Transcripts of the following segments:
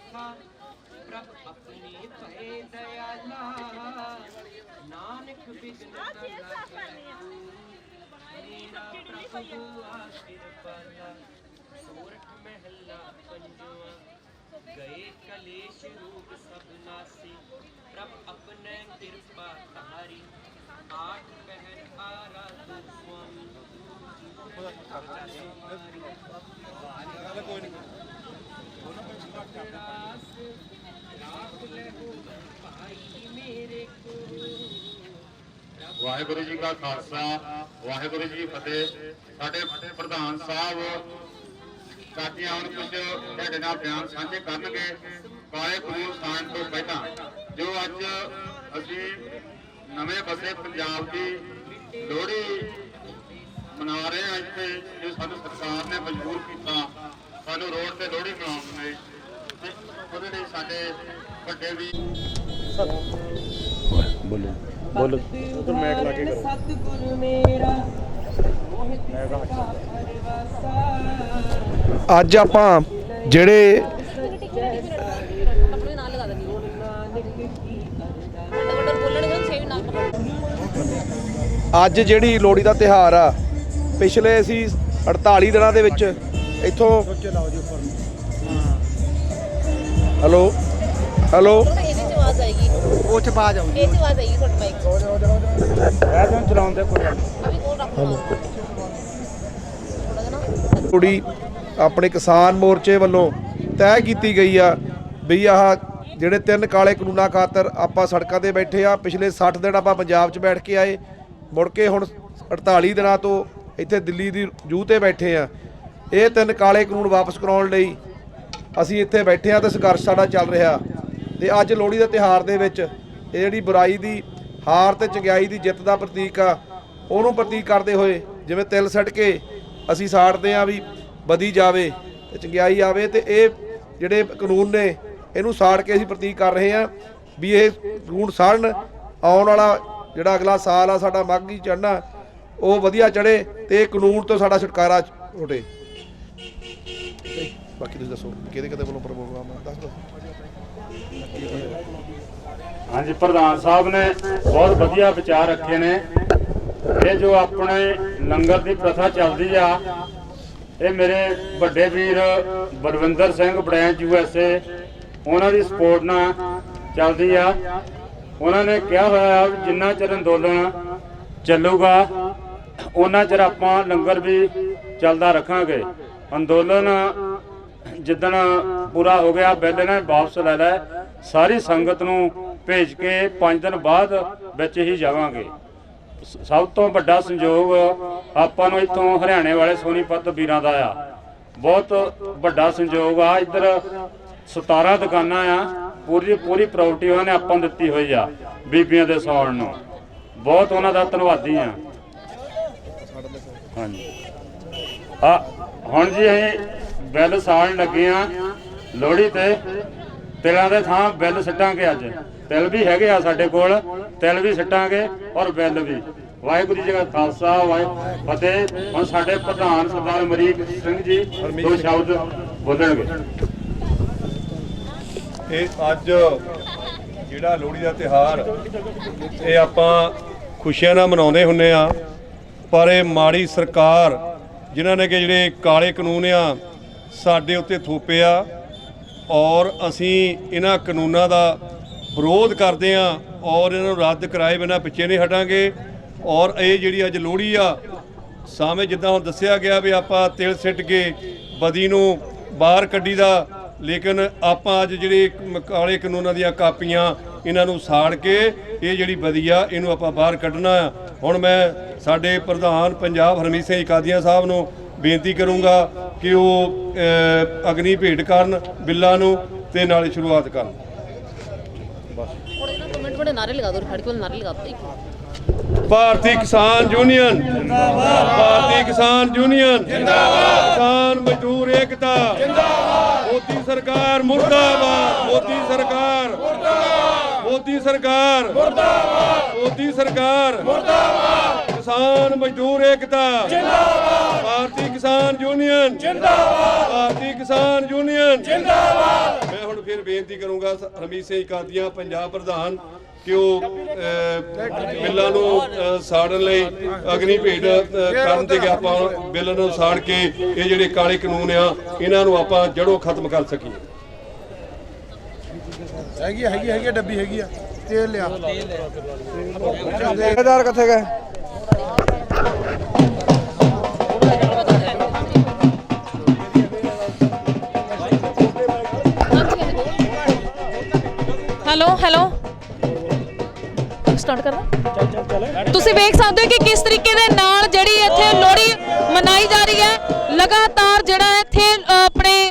देखा प्रभ अपनी भय दयाला नानक बिघ्न न लागै मेरा प्रभु आखिर पाला। सोरठ महला पंजवा गए कलेश रूप सब नासी प्रभ अपने कृपा तारी आठ पहर आराधो स्वामी। वाहिगुरु जी का खालसा वाहिगुरु जी फतेह। साडे प्रधान साहब साथियां हुण कुछ तुहाडे नाल बयान साझे करनगे काले कानून साण तो पहला जो अज असीं नवे बसे पंजाब की लोहड़ी मना रहे हैं। इत्थे जो सानू सरकार ने मजबूर किया सानू रोड ते लोहड़ी मनाउण लई ਉਹਦੇ ਲਈ ਸਾਡੇ ਵੱਡੇ ਵੀ ਬੋਲੋ ਬੋਲੋ ਉਧਰ ਮੈਕ ਲਾ ਕੇ ਕਰੋ। ਸਤਿਗੁਰੂ ਮੇਰਾ ਅੱਜ ਆਪਾਂ ਜਿਹੜੇ ਅੱਜ ਜਿਹੜੀ ਲੋਹੜੀ ਦਾ ਤਿਉਹਾਰ ਆ ਪਿਛਲੇ ਅਸੀਂ 48 ਦਿਨਾਂ ਦੇ ਵਿੱਚ ਇੱਥੋਂ ਹੈਲੋ ਹੈਲੋ आवाज आएगी ਉਹ ਚ ਬਾਜ ਆਉਂਦੀ ਇਹ ਆਵਾਜ਼ ਆਏਗੀ ਤੁਹਾਡੇ ਮਾਈਕ ਐਦਾਂ ਚਲਾਉਂਦੇ ਕੋਈ ਅਭੀ ਕੋਲ ਰੱਖੋ ਲੋਹੜੀ ਆਪਣੇ ਕਿਸਾਨ ਮੋਰਚੇ ਵੱਲੋਂ ਤੈਅ ਕੀਤੀ ਗਈ ਆ ਵੀ ਆਹ ਜਿਹੜੇ 3 ਕਾਲੇ ਕਾਨੂੰਨਾਂ ਖਾਤਰ ਆਪਾਂ ਸੜਕਾਂ ਤੇ ਬੈਠੇ ਆ। ਪਿਛਲੇ 60 ਦਿਨ ਆਪਾਂ ਪੰਜਾਬ 'ਚ ਬੈਠ ਕੇ ਆਏ, ਮੁੜ ਕੇ ਹੁਣ 48 ਦਿਨਾਂ ਤੋਂ ਇੱਥੇ ਦਿੱਲੀ ਦੀ ਜੂਹ ਤੇ ਬੈਠੇ ਆ। ਇਹ 3 ਕਾਲੇ ਕਾਨੂੰਨ ਵਾਪਸ ਕਰਾਉਣ ਲਈ ਅਸੀਂ ਇੱਥੇ ਬੈਠੇ ਆ ਤੇ ਸੰਘਰਸ਼ ਸਾਡਾ ਚੱਲ ਰਿਹਾ। ਤੇ ਅੱਜ ਲੋਹੜੀ ਦੇ ਤਿਉਹਾਰ ਦੇ ਵਿੱਚ ਇਹ ਜਿਹੜੀ ਬੁਰਾਈ ਦੀ ਹਾਰ ਤੇ ਚੰਗਿਆਈ ਦੀ ਜਿੱਤ ਦਾ ਪ੍ਰਤੀਕ ਆ, ਉਹਨੂੰ ਪ੍ਰਤੀਕ ਕਰਦੇ ਹੋਏ ਜਿਵੇਂ ਤਿਲ ਸੱਟ ਕੇ ਅਸੀਂ ਸਾੜਦੇ ਆ ਵੀ ਬਦੀ ਜਾਵੇ ਤੇ ਚੰਗਿਆਈ ਆਵੇ, ਤੇ ਇਹ ਜਿਹੜੇ ਕਾਨੂੰਨ ਨੇ ਇਹਨੂੰ ਸਾੜ ਕੇ ਅਸੀਂ ਪ੍ਰਤੀਕ ਕਰ ਰਹੇ ਹਾਂ ਵੀ ਇਹ ਕਾਨੂੰਨ ਸਾੜਨ ਆਉਣ ਵਾਲਾ ਜਿਹੜਾ ਅਗਲਾ ਸਾਲ ਆ ਸਾਡਾ ਮਾਘੀ ਚੜ੍ਹਨਾ ਉਹ ਵਧੀਆ ਚੜ੍ਹੇ ਤੇ ਇਹ ਕਾਨੂੰਨ ਤੋਂ ਸਾਡਾ ਛੁਟਕਾਰਾ ਹੋਵੇ। ਬਾਕੀ ਤੁਸੀਂ ਦੱਸੋ ਕਿਹਦੇ ਕਿਹਦੇ ਵੱਲੋਂ ਪ੍ਰੋਗਰਾਮ ਆ, ਦੱਸ ਦਿਓ। हाँ जी प्रधान साहब ने बहुत वधिया विचार रखे ने। ये जो अपने लंगर की प्रथा चलती आ, ये मेरे बड़े वीर बलविंदर सिंह बड़ैंच USA उन्हों की सपोर्ट नाल चलती आ। उन्होंने कहा होया जिन्ना चਿਰ अंदोलन ਚੱਲੂਗਾ उन्ना ਚਿਰ ਆਪਾਂ लंगर भी चलता रखांगे। अंदोलन जिदन पूरा हो गया बिल ने वापस ले लै, सारी संगत नूं भेज के 5 दिन बाद विच ही जावांगे। सब तो वड्डा संयोग आपां नूं इत्थों हरियाणे वाले सोनीपत वीरां दा आ, बहुत वड्डा संयोग आ। इधर 17 दुकानां आ, पूरी प्रॉपर्टी उन्होंने आपां दित्ती होई आ बीबियां दे सौण नूं। बहुत उन्हां दा धन्नवादी आ। हाँ जी हुण जी असीं बिल साड़ लगे हाँ लोहड़ी ते तिलों के थां बिल सट्टांगे। अज तिल भी है साडे कोल, तिल भी सट्टांगे और बिल भी। वाहिगुरू जी का खालसा वाहिगुरू फतेह। हुण साडे प्रधान सरदार अमरीक सिंह जी दो शब्द बोलणगे। ਇਹ ਅੱਜ ਜਿਹੜਾ ਲੋਹੜੀ ਦਾ ਤਿਉਹਾਰ ਇਹ ਆਪਾਂ ਖੁਸ਼ੀਆਂ ਨਾਲ ਮਨਾਉਂਦੇ ਹੁੰਦੇ ਆ, ਪਰ ਇਹ ਮਾੜੀ ਸਰਕਾਰ ਜਿਨ੍ਹਾਂ ਨੇ ਕਿ ਜਿਹੜੇ ਕਾਲੇ ਕਾਨੂੰਨ ਆ ਸਾਡੇ ਉੱਤੇ ਥੋਪੇ ਆ, ਔਰ ਅਸੀਂ ਇਹਨਾਂ ਕਾਨੂੰਨਾਂ ਦਾ ਵਿਰੋਧ ਕਰਦੇ ਆ ਔਰ ਇਹਨਾਂ ਨੂੰ ਰੱਦ ਕਰਾਏ ਬਿਨਾਂ ਪਿੱਛੇ ਨਹੀਂ ਹਟਾਂਗੇ। ਔਰ ਇਹ ਜਿਹੜੀ ਅੱਜ ਲੋਹੜੀ ਆ ਸਾਵੇਂ ਜਿੱਦਾਂ ਹੁਣ ਦੱਸਿਆ ਗਿਆ ਵੀ ਆਪਾਂ ਤਿਲ ਸਿੱਟ ਕੇ ਬਦੀ ਨੂੰ ਬਾਹਰ ਕੱਢੀ ਦਾ, ਲੇਕਿਨ ਆਪਾਂ ਅੱਜ ਜਿਹੜੇ ਕਾਲੇ ਕਾਨੂੰਨਾਂ ਦੀਆਂ ਕਾਪੀਆਂ ਇਹਨਾਂ ਨੂੰ ਸਾੜ ਕੇ ਇਹ ਜਿਹੜੀ ਬਦੀ ਆ ਇਹਨੂੰ ਆਪਾਂ ਬਾਹਰ ਕੱਢਣਾ ਆ। ਹੁਣ ਮੈਂ ਸਾਡੇ ਪ੍ਰਧਾਨ ਪੰਜਾਬ ਹਰਮੀਤ ਸਿੰਘ ਕਾਦੀਆਂ ਸਾਹਿਬ ਨੂੰ ਬੇਨਤੀ ਕਰੂੰਗਾ ਕਿ ਉਹ ਅਗਨੀ ਭੇਟ ਕਰਨ ਬਿੱਲਾਂ ਨੂੰ ਤੇ ਨਾਲੇ ਸ਼ੁਰੂਆਤ ਕਰਨ। बड़े नारे लगा दो, खड़के वाले नारे लगा दो। ਭਾਰਤੀ ਕਿਸਾਨ ਯੂਨੀਅਨ ਜਿੰਦਾਬਾਦ, ਭਾਰਤੀ ਕਿਸਾਨ ਯੂਨੀਅਨ ਜਿੰਦਾਬਾਦ, ਕਿਸਾਨ ਮਜ਼ਦੂਰ ਏਕਤਾ ਜਿੰਦਾਬਾਦ, ਮੋਦੀ ਸਰਕਾਰ ਮੁਰਦਾਬਾਦ, ਮੋਦੀ ਸਰਕਾਰ ਮੁਰਦਾਬਾਦ, ਮੋਦੀ ਸਰਕਾਰ ਮੁਰਦਾਬਾਦ, ਮੋਦੀ ਸਰਕਾਰ ਮੁਰਦਾਬਾਦ। किसान मजदूर एकता जिंदाबाद, भारतीय किसान यूनियन जिंदाबाद, भारतीय किसान यूनियन जिंदाबाद। मैं हुण फिर बेनती करूंगा हरमीत सिंह कादियां पंजाब प्रधान कि ਉਹ ਬਿੱਲਾਂ ਨੂੰ ਸਾੜਨ ਲਈ ਅਗਨੀ ਭੇਟ ਕਰਨ ਤੇ ਕਿ ਆਪਾਂ ਬਿੱਲ ਨੂੰ ਸਾੜ ਕੇ ਇਹ ਜਿਹੜੇ ਕਾਲੇ ਕਾਨੂੰਨ ਆ ਇਹਨਾਂ ਨੂੰ ਆਪਾਂ ਜੜੋਂ ਖਤਮ ਕਰ ਸਕੀਏ। ਹੈਗੀ ਡੱਬੀ ਹੈਗੀ ਆ ਤੇਲ ਲਿਆ ਠੇਕੇਦਾਰ ਕਿੱਥੇ ਗਏ? ਹੈਲੋ ਸਟਾਰਟ ਕਰਨਾ। ਤੁਸੀਂ ਵੇਖ ਸਕਦੇ ਹੋ ਕਿ ਕਿਸ ਤਰੀਕੇ ਦੇ ਨਾਲ ਜਿਹੜੀ ਇੱਥੇ ਲੋਹੜੀ ਮਨਾਈ ਜਾ ਰਹੀ ਹੈ। ਲਗਾਤਾਰ ਜਿਹੜਾ ਇੱਥੇ ਆਪਣੇ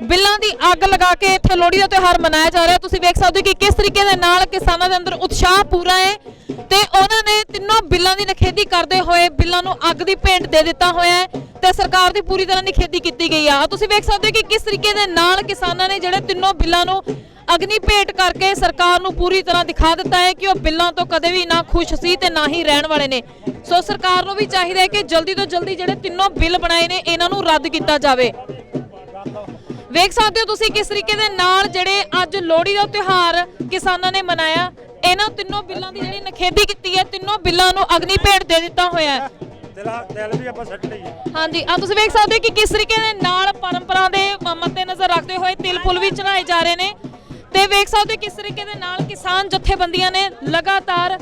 ਬਿੱਲਾਂ ਦੀ ਅੱਗ ਲਗਾ ਕੇ ਇੱਥੇ ਲੋਹੜੀ ਦਾ ਤਿਉਹਾਰ ਮਨਾਇਆ ਜਾ ਰਿਹਾ। ਤੁਸੀਂ ਵੇਖ ਸਕਦੇ ਹੋ ਕਿ ਕਿਸ ਤਰੀਕੇ ਦੇ ਨਾਲ ਕਿਸਾਨਾਂ ਦੇ ਅੰਦਰ ਉਤਸ਼ਾਹ ਪੂਰਾ ਹੈ ਤੇ ਉਹਨਾਂ ਨੇ ਤਿੰਨੋਂ ਬਿੱਲਾਂ ਦੀ ਨਿਖੇਧੀ ਕਰਦੇ ਹੋਏ ਬਿੱਲਾਂ ਨੂੰ ਅੱਗ ਦੀ ਭੇਂਟ ਦੇ ਦਿੱਤਾ ਹੋਇਆ ਹੈ ਤੇ ਸਰਕਾਰ ਦੀ ਪੂਰੀ ਤਰ੍ਹਾਂ ਨਿਖੇਧੀ ਕੀਤੀ ਗਈ ਆ। ਤੁਸੀਂ ਵੇਖ ਸਕਦੇ ਹੋ ਕਿ ਕਿਸ ਤਰੀਕੇ ਦੇ ਨਾਲ ਕਿਸਾਨਾਂ ਨੇ ਜਿਹੜੇ ਤਿੰਨੋਂ ਬਿੱਲਾਂ ਨੂੰ ਅਗਨੀ ਭੇਟ ਕਰਕੇ ਸਰਕਾਰ ਨੂੰ ਪੂਰੀ ਤਰ੍ਹਾਂ ਦਿਖਾ ਦਿੱਤਾ ਹੈ ਕਿ ਉਹ ਬਿੱਲਾਂ ਤੋਂ ਕਦੇ ਵੀ ਨਾ ਖੁਸ਼ ਸੀ ਤੇ ਨਾ ਹੀ ਰਹਿਣ ਵਾਲੇ ਨੇ। ਸੋ ਸਰਕਾਰ ਨੂੰ ਵੀ ਚਾਹੀਦਾ ਹੈ ਕਿ ਜਲਦੀ ਤੋਂ ਜਲਦੀ ਜਿਹੜੇ ਤਿੰਨੋਂ ਬਿੱਲ ਬਣਾਏ ਨੇ ਇਹਨਾਂ ਨੂੰ ਰੱਦ ਕੀਤਾ ਜਾਵੇ। ਵੇਖ ਸਕਦੇ ਹੋ ਤੁਸੀਂ ਕਿਸ ਤਰੀਕੇ ਦੇ ਨਾਲ ਜਿਹੜੇ ਅੱਜ ਲੋਹੜੀ ਦਾ ਤਿਉਹਾਰ ਕਿਸਾਨਾਂ ਨੇ ਮਨਾਇਆ। ਇਹਨਾਂ ਤਿੰਨੋਂ ਬਿੱਲਾਂ ਦੀ ਜਿਹੜੀ ਨਿਖੇਧੀ ਕੀਤੀ ਹੈ, ਤਿੰਨੋਂ ਬਿੱਲਾਂ ਨੂੰ ਅਗਨੀ ਭੇਟ ਦੇ ਦਿੱਤਾ ਹੋਇਆ ਹੈ। ਦਿਲ ਵੀ ਆਪਾਂ ਸੱਟ ਲਈ ਹਾਂਜੀ ਆ ਤੁਸੀਂ ਵੇਖ ਸਕਦੇ ਹੋ ਕਿ ਕਿਸ ਤਰੀਕੇ ਦੇ ਨਾਲ ਪਰੰਪਰਾ ਦੇ ਮੱਦੇ ਨਜ਼ਰ ਰੱਖਦੇ ਹੋਏ ਤਿਲ ਫੁੱਲ ਵੀ ਚੜਾਏ ਜਾ ਰਹੇ ਨੇ ਤੇ ਵੇਖ ਸਕਦੇ ਹੋ ਕਿਸ ਤਰੀਕੇ ਦੇ ਨਾਲ ਕਿਸਾਨ ਜਥੇਬੰਦੀਆਂ ਨੇ ਲਗਾਤਾਰ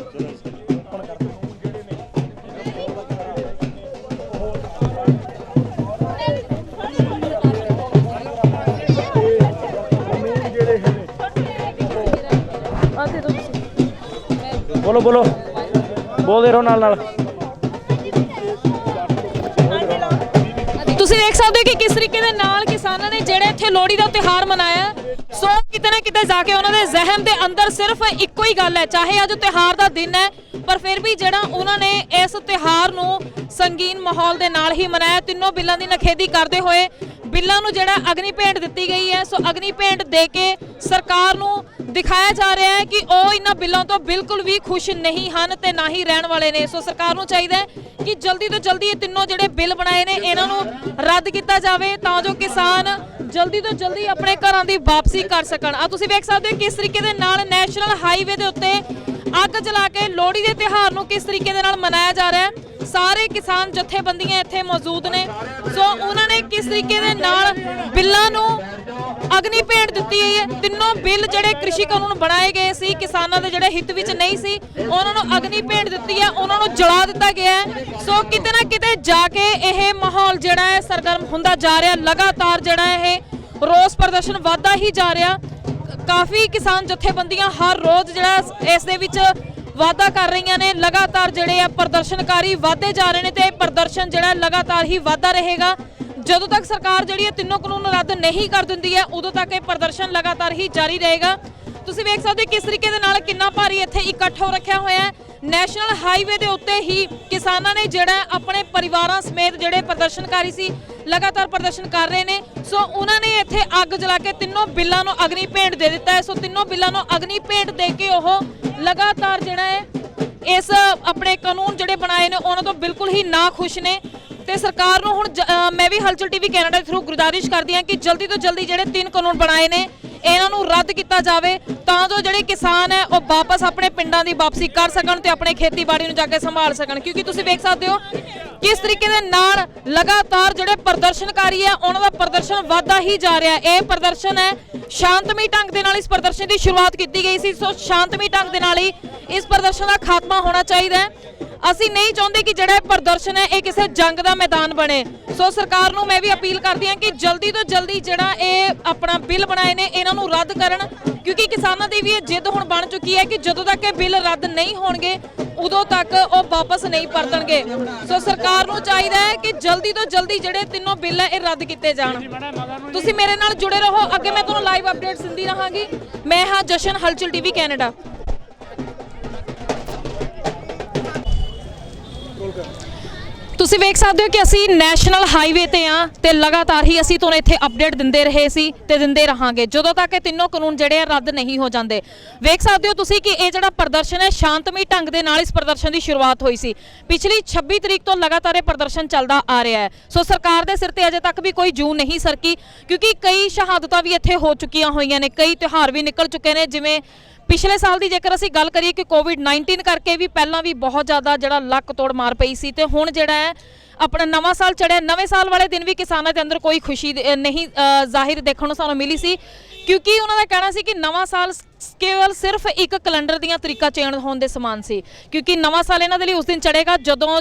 ਬੋਲੋ ਬੋਲਦੇ ਰਹੋ ਨਾਲ ਤੁਸੀਂ ਦੇਖ ਸਕਦੇ ਹੋ ਕਿ ਕਿਸ ਤਰੀਕੇ ਦੇ ਨਾਲ ਕਿਸਾਨਾਂ ਨੇ ਜਿਹੜੇ ਇੱਥੇ ਲੋਹੜੀ ਦਾ ਤਿਉਹਾਰ ਮਨਾਇਆ। ਸੋ ਕਿਤੇ ਨਾ ਕਿਤੇ ਜਾ ਕੇ ਉਹਨਾਂ ਦੇ ਜ਼ਿਹਨ ਦੇ ਅੰਦਰ ਸਿਰਫ ਇੱਕੋ ਹੀ ਗੱਲ ਹੈ, ਚਾਹੇ ਅੱਜ ਤਿਉਹਾਰ ਦਾ ਦਿਨ ਹੈ ਪਰ ਫਿਰ ਵੀ ਜਿਹੜਾ ਉਹਨਾਂ ਨੇ ਇਸ ਤਿਉਹਾਰ ਨੂੰ ਸੰਗੀਨ ਮਾਹੌਲ ਦੇ ਨਾਲ ਹੀ ਮਨਾਇਆ। ਤਿੰਨੋਂ ਬਿੱਲਾਂ ਦੀ ਨਿਖੇਧੀ ਕਰਦੇ ਹੋਏ ਬਿੱਲਾਂ ਨੂੰ ਜਿਹੜਾ ਅਗਨੀ ਭੇਂਟ ਦਿੱਤੀ ਗਈ ਹੈ। ਸੋ ਅਗਨੀ ਭੇਂਟ ਦੇ ਕੇ ਸਰਕਾਰ ਨੂੰ ਦਿਖਾਇਆ ਜਾ ਰਿਹਾ ਹੈ ਕਿ ਉਹ ਇਹਨਾਂ ਬਿੱਲਾਂ ਤੋਂ ਬਿਲਕੁਲ ਵੀ ਖੁਸ਼ ਨਹੀਂ ਹਨ ਤੇ ਨਾ ਹੀ ਰਹਿਣ ਵਾਲੇ ਨੇ। ਸੋ ਸਰਕਾਰ ਨੂੰ ਚਾਹੀਦਾ ਹੈ ਕਿ ਜਲਦੀ ਤੋਂ ਜਲਦੀ ਇਹ ਤਿੰਨੋਂ ਜਿਹੜੇ ਬਿੱਲ ਬਣਾਏ ਨੇ ਇਹਨਾਂ ਨੂੰ ਰੱਦ ਕੀਤਾ ਜਾਵੇ ਤਾਂ ਜੋ ਕਿਸਾਨ ਜਲਦੀ ਤੋਂ ਜਲਦੀ ਆਪਣੇ ਘਰਾਂ ਦੀ ਵਾਪਸੀ ਕਰ ਸਕਣ। ਆ ਤੁਸੀਂ ਵੇਖ ਸਕਦੇ ਹੋ ਕਿਸ ਤਰੀਕੇ ਦੇ ਨਾਲ ਨੈਸ਼ਨਲ ਹਾਈਵੇ ਦੇ ਉੱਤੇ ਅੱਗ ਜਲਾ ਕੇ ਲੋਹੜੀ ਦੇ ਤਿਉਹਾਰ ਨੂੰ ਕਿਸ ਤਰੀਕੇ ਦੇ ਨਾਲ ਮਨਾਇਆ ਜਾ ਰਿਹਾ ਹੈ। ਸਾਰੇ ਕਿਸਾਨ ਜਥੇਬੰਦੀਆਂ ਇੱਥੇ ਮੌਜੂਦ ਨੇ। ਸੋ ਉਹਨਾਂ ਨੇ ਕਿਸ ਤਰੀਕੇ ਦੇ ਨਾਲ ਬਿੱਲਾਂ ਨੂੰ ਅਗਨੀ ਭੇਂਟ ਦਿੱਤੀ ਹੈ। ਤਿੰਨੋਂ ਬਿੱਲ ਜਿਹੜੇ ਕ੍ਰਿਸ਼ੀ ਕਾਨੂੰਨ ਬਣਾਏ ਗਏ ਸੀ ਕਿਸਾਨਾਂ ਦੇ ਜਿਹੜੇ ਹਿੱਤ ਵਿੱਚ ਨਹੀਂ ਸੀ ਉਹਨਾਂ ਨੂੰ ਅਗਨੀ ਭੇਂਟ ਦਿੱਤੀ ਹੈ, ਉਹਨਾਂ ਨੂੰ ਜਲਾ ਦਿੱਤਾ ਗਿਆ ਹੈ। ਸੋ ਕਿਤੇ ਨਾ ਕਿਤੇ ਜਾ ਕੇ ਇਹ ਮਾਹੌਲ ਜਿਹੜਾ ਹੈ ਸਰਗਰਮ ਹੁੰਦਾ ਜਾ ਰਿਹਾ। ਲਗਾਤਾਰ ਜਿਹੜਾ ਇਹ ਰੋਸ ਪ੍ਰਦਰਸ਼ਨ ਵਧਦਾ ਹੀ ਜਾ ਰਿਹਾ। ਕਾਫੀ ਕਿਸਾਨ ਜਥੇਬੰਦੀਆਂ ਹਰ ਰੋਜ਼ ਜਿਹੜਾ ਇਸ ਦੇ ਵਿੱਚ ਵਾਅਦਾ ਕਰ ਰਹੀਆਂ ਨੇ। ਲਗਾਤਾਰ ਜਿਹੜੇ ਆ ਪ੍ਰਦਰਸ਼ਨਕਾਰੀ ਵਧਦੇ ਜਾ ਰਹੇ ਨੇ ਤੇ ਪ੍ਰਦਰਸ਼ਨ ਜਿਹੜਾ ਲਗਾਤਾਰ ਹੀ ਵਧਦਾ ਰਹੇਗਾ। ਜਦੋਂ ਤੱਕ ਸਰਕਾਰ ਜਿਹੜੀ ਹੈ ਤਿੰਨੋਂ ਕਾਨੂੰਨ ਰੱਦ ਨਹੀਂ ਕਰ ਦਿੰਦੀ ਹੈ ਉਦੋਂ ਤੱਕ ਇਹ ਪ੍ਰਦਰਸ਼ਨ ਲਗਾਤਾਰ ਹੀ ਜਾਰੀ ਰਹੇਗਾ। ਤੁਸੀਂ ਵੇਖ ਸਕਦੇ ਹੋ ਕਿਸ ਤਰੀਕੇ ਦੇ ਨਾਲ ਕਿੰਨਾ ਭਾਰੀ ਇੱਥੇ ਇਕੱਠ ਹੋ ਰੱਖਿਆ ਹੋਇਆ ਹੈ। ਨੈਸ਼ਨਲ ਹਾਈਵੇ ਦੇ ਉੱਤੇ ਹੀ ਕਿਸਾਨਾਂ ਨੇ ਜਿਹੜਾ ਆਪਣੇ ਪਰਿਵਾਰਾਂ ਸਮੇਤ ਜਿਹੜੇ ਪ੍ਰਦਰਸ਼ਨਕਾਰੀ ਸੀ ਲਗਾਤਾਰ ਪ੍ਰਦਰਸ਼ਨ ਕਰ ਰਹੇ ਨੇ। ਸੋ ਉਹਨਾਂ ਨੇ ਇੱਥੇ ਅੱਗ ਜਲਾ ਕੇ ਤਿੰਨੋਂ ਬਿੱਲਾਂ ਨੂੰ ਅਗਨੀ ਭੇਂਟ ਦੇ ਦਿੱਤਾ ਹੈ। ਸੋ ਤਿੰਨੋਂ ਬਿੱਲਾਂ ਨੂੰ ਅਗਨੀ ਭੇਂਟ ਦੇ ਕੇ ਉਹ ਲਗਾਤਾਰ ਜਿਹੜਾ ਹੈ ਇਸ ਆਪਣੇ ਕਾਨੂੰਨ ਜਿਹੜੇ ਬਣਾਏ ਨੇ ਉਹਨਾਂ ਤੋਂ ਬਿਲਕੁਲ ਹੀ ਨਾ ਖੁਸ਼ ਨੇ ਤੇ ਸਰਕਾਰ ਨੂੰ ਹੁਣ ਮੈਂ ਵੀ ਹਲਚਲ ਟੀਵੀ ਕੈਨੇਡਾ ਦੇ ਥਰੂ ਗੁਜ਼ਾਰਿਸ਼ ਕਰਦੀ ਹਾਂ ਕਿ ਜਲਦੀ ਤੋਂ ਜਲਦੀ ਜਿਹੜੇ 3 ਕਾਨੂੰਨ ਬਣਾਏ ਨੇ ਇਹਨਾਂ ਨੂੰ ਰੱਦ ਕੀਤਾ ਜਾਵੇ ਤਾਂ ਜੋ ਜਿਹੜੇ ਕਿਸਾਨ ਹੈ ਉਹ ਵਾਪਸ ਆਪਣੇ ਪਿੰਡਾਂ ਦੀ ਵਾਪਸੀ ਕਰ ਸਕਣ ਤੇ ਆਪਣੇ ਖੇਤੀਬਾੜੀ ਨੂੰ ਜਾ ਕੇ ਸੰਭਾਲ ਸਕਣ। ਕਿਉਂਕਿ ਤੁਸੀਂ ਵੇਖ ਸਕਦੇ ਹੋ ਕਿਸ ਤਰੀਕੇ ਦੇ ਨਾਲ ਲਗਾਤਾਰ ਜਿਹੜੇ ਪ੍ਰਦਰਸ਼ਨਕਾਰੀ ਹੈ ਉਹਨਾਂ ਦਾ ਪ੍ਰਦਰਸ਼ਨ ਵਧਦਾ ਹੀ ਜਾ ਰਿਹਾ। ਇਹ ਪ੍ਰਦਰਸ਼ਨ ਹੈ ਸ਼ਾਂਤਮਈ ਢੰਗ ਦੇ ਨਾਲ ਇਸ ਪ੍ਰਦਰਸ਼ਨ ਦੀ ਸ਼ੁਰੂਆਤ ਕੀਤੀ ਗਈ ਸੀ। ਸੋ ਸ਼ਾਂਤਮਈ ਢੰਗ ਦੇ ਨਾਲ ਹੀ ਇਸ ਪ੍ਰਦਰਸ਼ਨ ਦਾ ਖਾਤਮਾ ਹੋਣਾ ਚਾਹੀਦਾ ਹੈ। ਅਸੀਂ ਨਹੀਂ ਚਾਹੁੰਦੇ ਕਿ ਜਿਹੜਾ ਪ੍ਰਦਰਸ਼ਨ ਹੈ ਇਹ ਕਿਸੇ ਜੰਗ ਦਾ ਮੈਦਾਨ ਬਣੇ। ਸੋ ਸਰਕਾਰ ਨੂੰ ਮੈਂ ਵੀ ਅਪੀਲ ਕਰਦੀ ਹਾਂ ਕਿ ਜਲਦੀ ਤੋਂ ਜਲਦੀ ਜਿਹੜਾ ਇਹ ਆਪਣਾ ਬਿੱਲ ਬਣਾਏ ਨੇ ਇਹਨਾਂ ਨੂੰ ਰੱਦ ਕਰਨ ਕਿਉਂਕਿ ਕਿਸਾਨਾਂ ਦੀ ਵੀ ਇਹ ਜਿੱਦ ਹੁਣ ਬਣ ਚੁੱਕੀ ਹੈ ਕਿ ਜਦੋਂ ਤੱਕ ਇਹ ਬਿੱਲ ਰੱਦ ਨਹੀਂ ਹੋਣਗੇ ਉਦੋਂ ਤੱਕ ਉਹ ਵਾਪਸ ਨਹੀਂ ਪਰਤਣਗੇ। ਸੋ ਸਰਕਾਰ ਨੂੰ ਚਾਹੀਦਾ ਹੈ ਕਿ ਜਲਦੀ ਤੋਂ ਜਲਦੀ ਜਿਹੜੇ ਤਿੰਨੋਂ ਬਿੱਲ ਹੈ ਇਹ ਰੱਦ ਕੀਤੇ ਜਾਣ। ਤੁਸੀਂ ਮੇਰੇ ਨਾਲ ਜੁੜੇ ਰਹੋ, ਅੱਗੇ ਮੈਂ ਤੁਹਾਨੂੰ ਲਾਈਵ ਅਪਡੇਟਸ ਦਿੰਦੀ ਰਹਾਂਗੀ। ਮੈਂ ਹਾਂ ਜਸ਼ਨ, ਹਲਚਲ ਟੀਵੀ ਕੈਨੇਡਾ। ਤੁਸੀਂ ਵੇਖ ਸਕਦੇ ਹੋ ਕਿ ਅਸੀਂ ਨੈਸ਼ਨਲ ਹਾਈਵੇ ਤੇ ਆ ਤੇ ਲਗਾਤਾਰ ਹੀ ਅਸੀਂ ਤੁਹਾਨੂੰ ਇੱਥੇ ਅਪਡੇਟ ਦਿੰਦੇ ਰਹੇ ਸੀ ਤੇ ਦਿੰਦੇ ਰਹਾਂਗੇ ਜਦੋਂ ਤੱਕ ਇਹ ਤਿੰਨੋਂ ਕਾਨੂੰਨ ਜਿਹੜੇ ਆ ਰੱਦ ਨਹੀਂ ਹੋ ਜਾਂਦੇ। ਵੇਖ ਸਕਦੇ ਹੋ ਤੁਸੀਂ ਕਿ ਇਹ ਜਿਹੜਾ ਪ੍ਰਦਰਸ਼ਨ ਹੈ ਸ਼ਾਂਤਮਈ ਢੰਗ ਦੇ ਨਾਲ ਇਸ ਪ੍ਰਦਰਸ਼ਨ ਦੀ ਸ਼ੁਰੂਆਤ ਹੋਈ ਸੀ। ਪਿਛਲੀ 26 ਤਰੀਕ ਤੋਂ ਲਗਾਤਾਰ ਇਹ ਪ੍ਰਦਰਸ਼ਨ ਚੱਲਦਾ ਆ ਰਿਹਾ ਹੈ। ਸੋ ਸਰਕਾਰ ਦੇ ਸਿਰ ਤੇ ਅਜੇ ਤੱਕ ਵੀ ਕੋਈ ਜੂੰ ਨਹੀਂ ਸਰਕੀ ਕਿਉਂਕਿ ਕਈ ਸ਼ਹਾਦਤਾਂ ਵੀ ਇੱਥੇ ਹੋ ਚੁੱਕੀਆਂ ਹੋਈਆਂ ਨੇ, ਕਈ ਤਿਉਹਾਰ ਵੀ ਨਿਕਲ ਚੁੱਕੇ ਨੇ। ਜਿਵੇਂ ਪਿਛਲੇ ਸਾਲ ਦੀ ਜੇਕਰ ਅਸੀਂ ਗੱਲ ਕਰੀਏ ਕਿ ਕੋਵਿਡ-19 ਕਰਕੇ ਵੀ ਪਹਿਲਾਂ ਵੀ ਬਹੁਤ ਜ਼ਿਆਦਾ ਜਿਹੜਾ ਲੱਕ ਤੋੜ ਮਾਰ ਪਈ ਸੀ ਤੇ ਹੁਣ ਜਿਹੜਾ ਹੈ ਆਪਣਾ ਨਵਾਂ ਸਾਲ ਚੜਿਆ। ਨਵੇਂ ਸਾਲ ਵਾਲੇ ਦਿਨ ਵੀ ਕਿਸਾਨਾਂ ਦੇ ਅੰਦਰ ਕੋਈ ਖੁਸ਼ੀ ਨਹੀਂ ਜ਼ਾਹਿਰ ਦੇਖਣ ਨੂੰ ਸਾਨੂੰ ਮਿਲੀ ਸੀ ਕਿਉਂਕਿ ਉਹਨਾਂ ਦਾ ਕਹਿਣਾ ਸੀ ਕਿ ਨਵਾਂ ਸਾਲ ਕੇਵਲ ਸਿਰਫ ਇੱਕ ਕੈਲੰਡਰ ਦੀਆਂ ਤਰੀਕਾ ਚੇਂਜ ਹੋਣ ਦੇ ਸਮਾਨ ਸੀ ਕਿਉਂਕਿ ਨਵਾਂ ਸਾਲ ਇਹਨਾਂ ਦੇ ਲਈ ਉਸ ਦਿਨ ਚੜੇਗਾ ਜਦੋਂ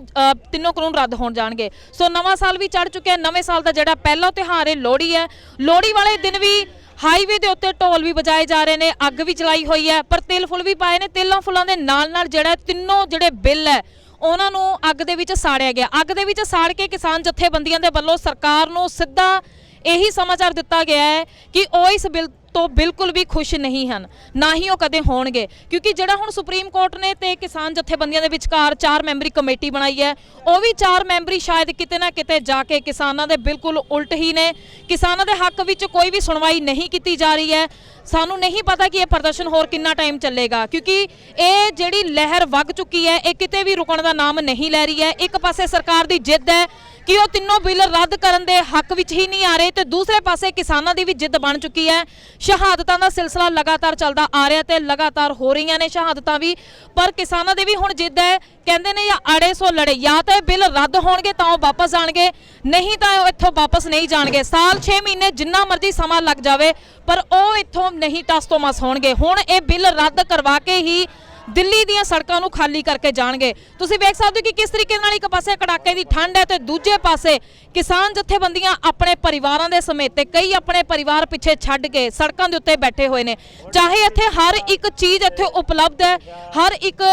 ਤਿੰਨੋਂ ਕਾਨੂੰਨ ਰੱਦ ਹੋਣ ਜਾਣਗੇ। ਸੋ ਨਵਾਂ ਸਾਲ ਵੀ ਚੜ ਚੁੱਕਿਆ। ਨਵੇਂ ਸਾਲ ਦਾ ਜਿਹੜਾ ਪਹਿਲਾ ਤਿਉਹਾਰ ਹੈ ਲੋਹੜੀ ਹੈ। ਲੋਹੜੀ ਵਾਲੇ ਦਿਨ ਵੀ ਹਾਈਵੇ ਦੇ ਉੱਤੇ ਢੋਲ ਵੀ ਵਜਾਏ ਜਾ ਰਹੇ ਨੇ, ਅੱਗ ਵੀ ਚਲਾਈ ਹੋਈ ਹੈ ਪਰ ਤਿਲ ਫੁੱਲ ਵੀ ਪਾਏ ਨੇ। ਤਿਲਾਂ ਫੁੱਲਾਂ ਦੇ ਨਾਲ ਨਾਲ ਜਿਹੜਾ ਤਿੰਨੋਂ ਜਿਹੜੇ ਬਿੱਲ ਹੈ ਉਹਨਾਂ ਨੂੰ ਅੱਗ ਦੇ ਵਿੱਚ ਸਾੜਿਆ ਗਿਆ। ਅੱਗ ਦੇ ਵਿੱਚ ਸਾੜ ਕੇ ਕਿਸਾਨ ਜਥੇਬੰਦੀਆਂ ਦੇ ਵੱਲੋਂ ਸਰਕਾਰ ਨੂੰ ਸਿੱਧਾ ਇਹੀ ਸਮਾਚਾਰ ਦਿੱਤਾ ਗਿਆ ਹੈ ਕਿ ਉਹ ਇਸ ਬਿੱਲ ਤੋਂ ਬਿਲਕੁਲ ਵੀ ਖੁਸ਼ ਨਹੀਂ ਹਨ, ਨਾ ਹੀ ਉਹ ਕਦੇ ਹੋਣਗੇ ਕਿਉਂਕਿ ਜਿਹੜਾ ਹੁਣ ਸੁਪਰੀਮ ਕੋਰਟ ਨੇ ਤੇ ਕਿਸਾਨ ਜਥੇਬੰਦੀਆਂ ਦੇ ਵਿਚਕਾਰ 4 ਮੈਂਬਰੀ ਕਮੇਟੀ ਬਣਾਈ ਹੈ ਉਹ ਵੀ 4 ਮੈਂਬਰੀ ਸ਼ਾਇਦ ਕਿਤੇ ਨਾ ਕਿਤੇ ਜਾ ਕੇ ਕਿਸਾਨਾਂ ਦੇ ਬਿਲਕੁਲ ਉਲਟ ਹੀ ਨੇ। ਕਿਸਾਨਾਂ ਦੇ ਹੱਕ ਵਿੱਚ ਕੋਈ ਵੀ ਸੁਣਵਾਈ ਨਹੀਂ ਕੀਤੀ ਜਾ ਰਹੀ ਹੈ। ਸਾਨੂੰ ਨਹੀਂ ਪਤਾ ਕਿ ਇਹ ਪ੍ਰਦਰਸ਼ਨ ਹੋਰ ਕਿੰਨਾ ਟਾਈਮ ਚੱਲੇਗਾ ਕਿਉਂਕਿ ਇਹ ਜਿਹੜੀ ਲਹਿਰ ਵਗ ਚੁੱਕੀ ਹੈ ਇਹ ਕਿਤੇ ਵੀ ਰੁਕਣ ਦਾ ਨਾਮ ਨਹੀਂ ਲੈ ਰਹੀ ਹੈ। ਇੱਕ ਪਾਸੇ ਸਰਕਾਰ ਦੀ ਜਿੱਦ ਹੈ ਕਿ ਉਹ ਤਿੰਨੋਂ ਬਿੱਲ ਰੱਦ ਕਰਨ ਦੇ ਹੱਕ ਵਿੱਚ ਹੀ ਨਹੀਂ ਆ ਰਹੇ ਤੇ ਦੂਸਰੇ ਪਾਸੇ ਕਿਸਾਨਾਂ ਦੀ ਵੀ ਜਿੱਦ ਬਣ ਚੁੱਕੀ ਹੈ। ਸ਼ਹਾਦਤਾਂ ਦਾ ਸਿਲਸਿਲਾ ਲਗਾਤਾਰ ਚੱਲਦਾ ਆ ਰਿਹਾ ਤੇ ਲਗਾਤਾਰ ਹੋ ਰਹੀਆਂ ਨੇ ਸ਼ਹਾਦਤਾਂ ਵੀ, ਪਰ ਕਿਸਾਨਾਂ ਦੀ ਵੀ ਹੁਣ ਜਿੱਦ ਹੈ। ਕਹਿੰਦੇ ਨੇ ਜਾਂ ਆੜੇ ਸੋ ਲੜੇ, ਜਾਂ ਤਾਂ ਇਹ ਬਿੱਲ ਰੱਦ ਹੋਣਗੇ ਤਾਂ ਉਹ ਵਾਪਸ ਜਾਣਗੇ, ਨਹੀਂ ਤਾਂ ਉਹ ਇੱਥੋਂ ਵਾਪਸ ਨਹੀਂ ਜਾਣਗੇ। ਸਾਲ 6 ਮਹੀਨੇ ਜਿੰਨਾ ਮਰਜ਼ੀ ਸਮਾਂ ਲੱਗ ਜਾਵੇ ਪਰ ਉਹ ਇੱਥੋਂ ਨਹੀਂ ਟਸ ਤੋਂ ਮਸ ਹੋਣਗੇ। ਹੁਣ ਇਹ ਬਿੱਲ ਰੱਦ ਕਰਵਾ ਕੇ ਹੀ ਦਿੱਲੀ ਦੀਆਂ ਸੜਕਾਂ ਨੂੰ ਖਾਲੀ ਕਰਕੇ ਜਾਣਗੇ। ਤੁਸੀਂ ਵੇਖ ਸਕਦੇ ਹੋ ਕਿ ਕਿਸ ਤਰੀਕੇ ਨਾਲ ਇੱਕ ਪਾਸੇ ਕੜਾਕੇ ਦੀ ਠੰਡ ਹੈ ਤੇ ਦੂਜੇ ਪਾਸੇ ਕਿਸਾਨ ਜਥੇਬੰਦੀਆਂ ਆਪਣੇ ਪਰਿਵਾਰਾਂ ਦੇ ਸਮੇਤ ਤੇ ਕਈ ਆਪਣੇ ਪਰਿਵਾਰ ਪਿੱਛੇ ਛੱਡ ਕੇ ਸੜਕਾਂ ਦੇ ਉੱਤੇ ਬੈਠੇ ਹੋਏ ਨੇ। ਚਾਹੇ ਇੱਥੇ ਹਰ ਇੱਕ ਚੀਜ਼ ਇੱਥੇ ਉਪਲਬਧ ਹੈ, ਹਰ ਇੱਕ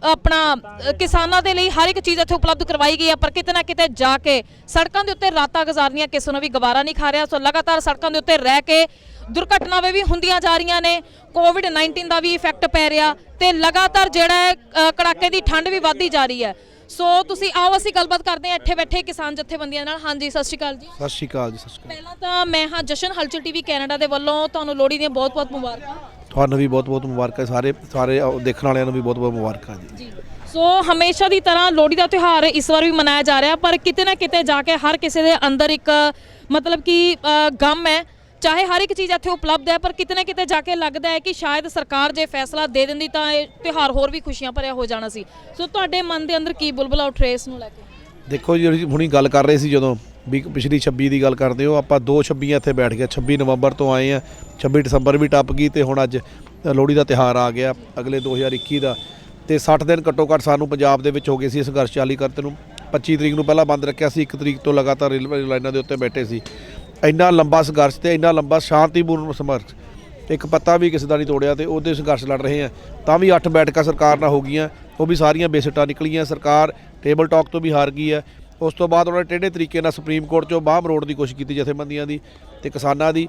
ਆਪਣਾ ਕਿਸਾਨਾਂ ਦੇ ਲਈ ਹਰ ਇੱਕ ਚੀਜ਼ ਇੱਥੇ ਉਪਲਬਧ ਕਰਵਾਈ ਗਈ ਹੈ ਪਰ ਕਿਤੇ ਨਾ ਕਿਤੇ ਜਾ ਕੇ ਸੜਕਾਂ ਦੇ ਉੱਤੇ ਰਾਤਾਂ ਗੁਜ਼ਾਰਨੀਆਂ ਕਿਸੇ ਨੂੰ ਵੀ ਗਵਾਰਾ ਨਹੀਂ ਖਾ ਰਿਹਾ। ਸੋ ਲਗਾਤਾਰ ਸੜਕਾਂ ਦੇ ਉੱਤੇ ਰਹਿ ਕੇ ਦੁਰਘਟਨਾਵਾਂ ਵੀ ਹੁੰਦੀਆਂ ਜਾ ਰਹੀਆਂ ਨੇ, ਕੋਵਿਡ-19 ਦਾ ਵੀ ਇਫੈਕਟ ਪੈ ਰਿਹਾ ਤੇ ਲਗਾਤਾਰ ਜਿਹੜਾ ਹੈ ਕੜਾਕੇ ਦੀ ਠੰਡ ਵੀ ਵੱਧਦੀ ਜਾ ਰਹੀ ਹੈ। ਸੋ ਤੁਸੀਂ ਆਓ ਅਸੀਂ ਗੱਲਬਾਤ ਕਰਦੇ ਹਾਂ ਇੱਥੇ ਬੈਠੇ ਕਿਸਾਨ ਜਥੇਬੰਦੀਆਂ ਨਾਲ। ਹਾਂਜੀ, ਸਤਿ ਸ਼੍ਰੀ ਅਕਾਲ ਜੀ। ਸਤਿ ਸ਼੍ਰੀ ਅਕਾਲ ਜੀ। ਸਤਿ ਸ਼੍ਰੀ ਅਕਾਲ। ਪਹਿਲਾਂ ਤਾਂ ਮੈਂ ਹਾਂ ਜਸ਼ਨ ਹਲਚਲ ਟੀਵੀ ਕੈਨੇਡਾ ਦੇ ਵੱਲੋਂ ਤੁਹਾਨੂੰ ਲੋਹੜੀ ਦੀਆਂ ਬਹੁਤ-ਬਹੁਤ ਮੁਬਾਰਕਾਂ। ਤੁਹਾਨੂੰ ਵੀ ਬਹੁਤ-ਬਹੁਤ ਮੁਬਾਰਕਾਂ। ਸਾਰੇ ਦੇਖਣ ਵਾਲਿਆਂ ਨੂੰ ਵੀ ਬਹੁਤ-ਬਹੁਤ ਮੁਬਾਰਕਾਂ ਜੀ। ਸੋ ਹਮੇਸ਼ਾ ਦੀ ਤਰ੍ਹਾਂ ਲੋਹੜੀ ਦਾ ਤਿਉਹਾਰ ਇਸ ਵਾਰ ਵੀ ਮਨਾਇਆ ਜਾ ਰਿਹਾ ਪਰ ਕਿਤੇ ਨਾ ਕਿਤੇ ਜਾ ਕੇ ਹਰ ਕਿਸੇ ਦੇ ਅੰਦਰ ਇੱਕ ਮਤਲਬ ਕਿ ਗਮ ਹੈ। ਚਾਹੇ ਹਰ ਇੱਕ ਚੀਜ਼ ਇੱਥੇ ਉਪਲਬਧ ਹੈ ਪਰ ਕਿਤੇ ਨਾ ਕਿਤੇ ਜਾ ਕੇ ਲੱਗਦਾ ਹੈ ਕਿ ਸ਼ਾਇਦ ਸਰਕਾਰ ਜੇ ਫੈਸਲਾ ਦੇ ਦਿੰਦੀ ਤਾਂ ਇਹ ਤਿਉਹਾਰ ਹੋਰ ਵੀ ਖੁਸ਼ੀਆਂ ਭਰਿਆ ਹੋ ਜਾਣਾ ਸੀ। ਸੋ ਤੁਹਾਡੇ ਮਨ ਦੇ ਅੰਦਰ ਕੀ ਬੁਲਬੁਲਾ ਉੱਠ ਰਿਹਾ ਇਸ ਨੂੰ ਲੈ ਕੇ? ਦੇਖੋ ਜੀ, ਹੁਣੀ ਗੱਲ ਕਰ ਰਹੇ ਸੀ ਜਦੋਂ ਵੀ ਪਿਛਲੀ 26 ਦੀ ਗੱਲ ਕਰਦੇ ਹੋ, ਆਪਾਂ 2 26 ਇੱਥੇ ਬੈਠ ਗਏ। 26 ਨਵੰਬਰ ਤੋਂ ਆਏ ਆ, 26 ਦਸੰਬਰ ਵੀ ਟੱਪ ਗਈ ਤੇ ਹੁਣ ਅੱਜ ਲੋਹੜੀ ਦਾ ਤਿਉਹਾਰ ਆ ਗਿਆ ਅਗਲੇ 2021 ਦਾ ਤੇ 60 ਦਿਨ ਘੱਟੋ ਘੱਟ ਸਾਨੂੰ ਪੰਜਾਬ ਦੇ ਵਿੱਚ ਹੋ ਗਏ ਸੀ ਸੰਘਰਸ਼ ਚਾਲੀ ਕਰਤੇ ਨੂੰ। 25 ਤਰੀਕ ਨੂੰ ਪਹਿਲਾਂ ਬੰਦ ਰੱਖਿਆ ਸੀ, 1 ਤਰੀਕ ਤੋਂ ਲਗਾਤਾਰ ਰੇਲਵੇ ਲਾਈਨਾਂ ਦੇ ਉੱਤੇ ਬੈਠੇ ਸੀ। ਇੰਨਾ ਲੰਬਾ ਸੰਘਰਸ਼ ਤੇ ਇੰਨਾ ਲੰਬਾ ਸ਼ਾਂਤੀਪੂਰਨ ਸੰਘਰਸ਼, ਇੱਕ ਪੱਤਾ ਵੀ ਕਿਸੇ ਦਾ ਨਹੀਂ ਤੋੜਿਆ ਤੇ ਉਹਦੇ ਸੰਘਰਸ਼ ਲੜ ਰਹੇ ਆ। ਤਾਂ ਵੀ 8 ਬੈਠਕਾਂ ਸਰਕਾਰ ਨਾਲ ਹੋ ਗਈਆਂ, ਉਹ ਵੀ ਸਾਰੀਆਂ ਬੇਸਿੱਟਾ ਨਿਕਲੀਆਂ। ਸਰਕਾਰ ਟੇਬਲ ਟਾਕ ਤੋਂ ਵੀ ਹਾਰ ਗਈ ਹੈ। ਉਸ ਤੋਂ ਬਾਅਦ ਉਹਨਾਂ ਨੇ ਟੇਢੇ ਤਰੀਕੇ ਨਾਲ ਸੁਪਰੀਮ ਕੋਰਟ 'ਚੋਂ ਬਾਂਹ ਮਰੋੜ ਦੀ ਕੋਸ਼ਿਸ਼ ਕੀਤੀ ਜਥੇਬੰਦੀਆਂ ਦੀ ਤੇ ਕਿਸਾਨਾਂ ਦੀ।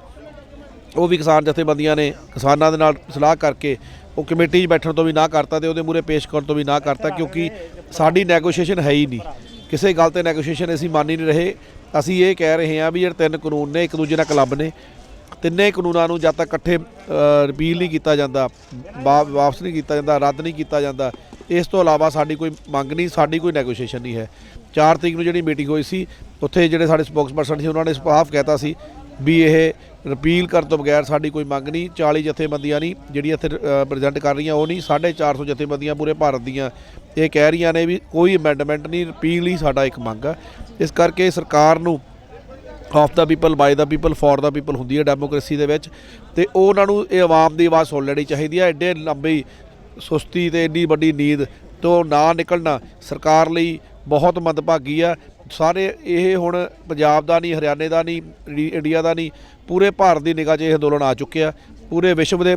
ਉਹ ਵੀ ਕਿਸਾਨ ਜਥੇਬੰਦੀਆਂ ਨੇ ਕਿਸਾਨਾਂ ਦੇ ਨਾਲ ਸਲਾਹ ਕਰਕੇ ਉਹ ਕਮੇਟੀ 'ਚ ਬੈਠਣ ਤੋਂ ਵੀ ਨਾ ਕਰਤਾ ਤੇ ਉਹਦੇ ਮੂਹਰੇ ਪੇਸ਼ ਕਰਨ ਤੋਂ ਵੀ ਨਾ ਕਰਤਾ ਕਿਉਂਕਿ ਸਾਡੀ ਨੈਗੋਸ਼ੀਏਸ਼ਨ ਹੈ ਹੀ ਨਹੀਂ। ਕਿਸੇ ਗੱਲ ਤੇ ਨੈਗੋਸ਼ੀਏਸ਼ਨ ਅਸੀਂ ਮੰਨ ਹੀ ਨਹੀਂ ਰਹੇ। ਅਸੀਂ ਇਹ ਕਹਿ ਰਹੇ ਹਾਂ ਵੀ ਜਿਹੜੇ 3 ਕਾਨੂੰਨ ਨੇ ਇੱਕ ਦੂਜੇ ਨਾਲ ਕਲੱਬ ਨੇ, ਤਿੰਨੇ ਕਾਨੂੰਨਾਂ ਨੂੰ ਜਦ ਤੱਕ ਇਕੱਠੇ ਰਿਪੀਲ ਨਹੀਂ ਕੀਤਾ ਜਾਂਦਾ, ਵਾਪਸ ਨਹੀਂ ਕੀਤਾ ਜਾਂਦਾ, ਰੱਦ ਨਹੀਂ ਕੀਤਾ ਜਾਂਦਾ, ਇਸ ਤੋਂ ਇਲਾਵਾ ਸਾਡੀ ਕੋਈ ਮੰਗ ਨਹੀਂ, ਸਾਡੀ ਕੋਈ ਨੈਗੋਸ਼ੀਏਸ਼ਨ ਨਹੀਂ ਹੈ। 4 ਤਰੀਕ ਨੂੰ ਜਿਹੜੀ ਮੀਟਿੰਗ ਹੋਈ ਸੀ ਉੱਥੇ ਜਿਹੜੇ ਸਾਡੇ ਸਪੋਕਸਪਰਸਨ ਸੀ ਉਹਨਾਂ ਨੇ ਸਾਫ਼ ਕਹਿਤਾ ਸੀ ਵੀ ਇਹ ਰਿਪੀਲ ਕਰਨ ਤੋਂ ਬਗੈਰ ਸਾਡੀ ਕੋਈ ਮੰਗ ਨਹੀਂ। 40 ਜਥੇਬੰਦੀਆਂ ਨਹੀਂ ਜਿਹੜੀਆਂ ਇੱਥੇ ਪ੍ਰੈਜ਼ੈਂਟ ਕਰ ਰਹੀਆਂ ਉਹ ਨਹੀਂ, 450 ਜਥੇਬੰਦੀਆਂ ਪੂਰੇ ਭਾਰਤ ਦੀਆਂ ਇਹ ਕਹਿ ਰਹੀਆਂ ਨੇ ਵੀ ਕੋਈ ਅਮੈਂਡਮੈਂਟ ਨਹੀਂ, ਰਿਪੀਲ ਹੀ ਸਾਡਾ ਇੱਕ ਮੰਗ ਆ। ਇਸ ਕਰਕੇ ਸਰਕਾਰ ਨੂੰ of the people, by the people, for the people ਹੁੰਦੀ ਹੈ ਡੈਮੋਕ੍ਰੇਸੀ ਦੇ ਵਿੱਚ ਤੇ ਉਹਨਾਂ ਨੂੰ ਇਹ ਆਵਾਮ ਦੀ ਆਵਾਜ਼ ਸੁਣ ਲੈਣੀ ਚਾਹੀਦੀ ਹੈ। ਐਡੇ ਲੰਬੀ ਸੁਸਤੀ ਤੇ ਇੰਨੀ ਵੱਡੀ ਨੀਂਦ ਤੋਂ ਨਾ ਨਿਕਲਣਾ ਸਰਕਾਰ ਲਈ ਬਹੁਤ ਮੰਦਭਾਗੀ ਆ। ਸਾਰੇ ਇਹ ਹੁਣ ਪੰਜਾਬ ਦਾ ਨਹੀਂ, ਹਰਿਆਣੇ ਦਾ ਨਹੀਂ, ਇੰਡੀਆ ਦਾ ਨਹੀਂ, ਪੂਰੇ ਭਾਰਤ ਦੀ ਨਿਗਾਹ 'ਚ ਇਹ ਅੰਦੋਲਨ ਆ ਚੁੱਕਿਆ, ਪੂਰੇ ਵਿਸ਼ਵ ਦੇ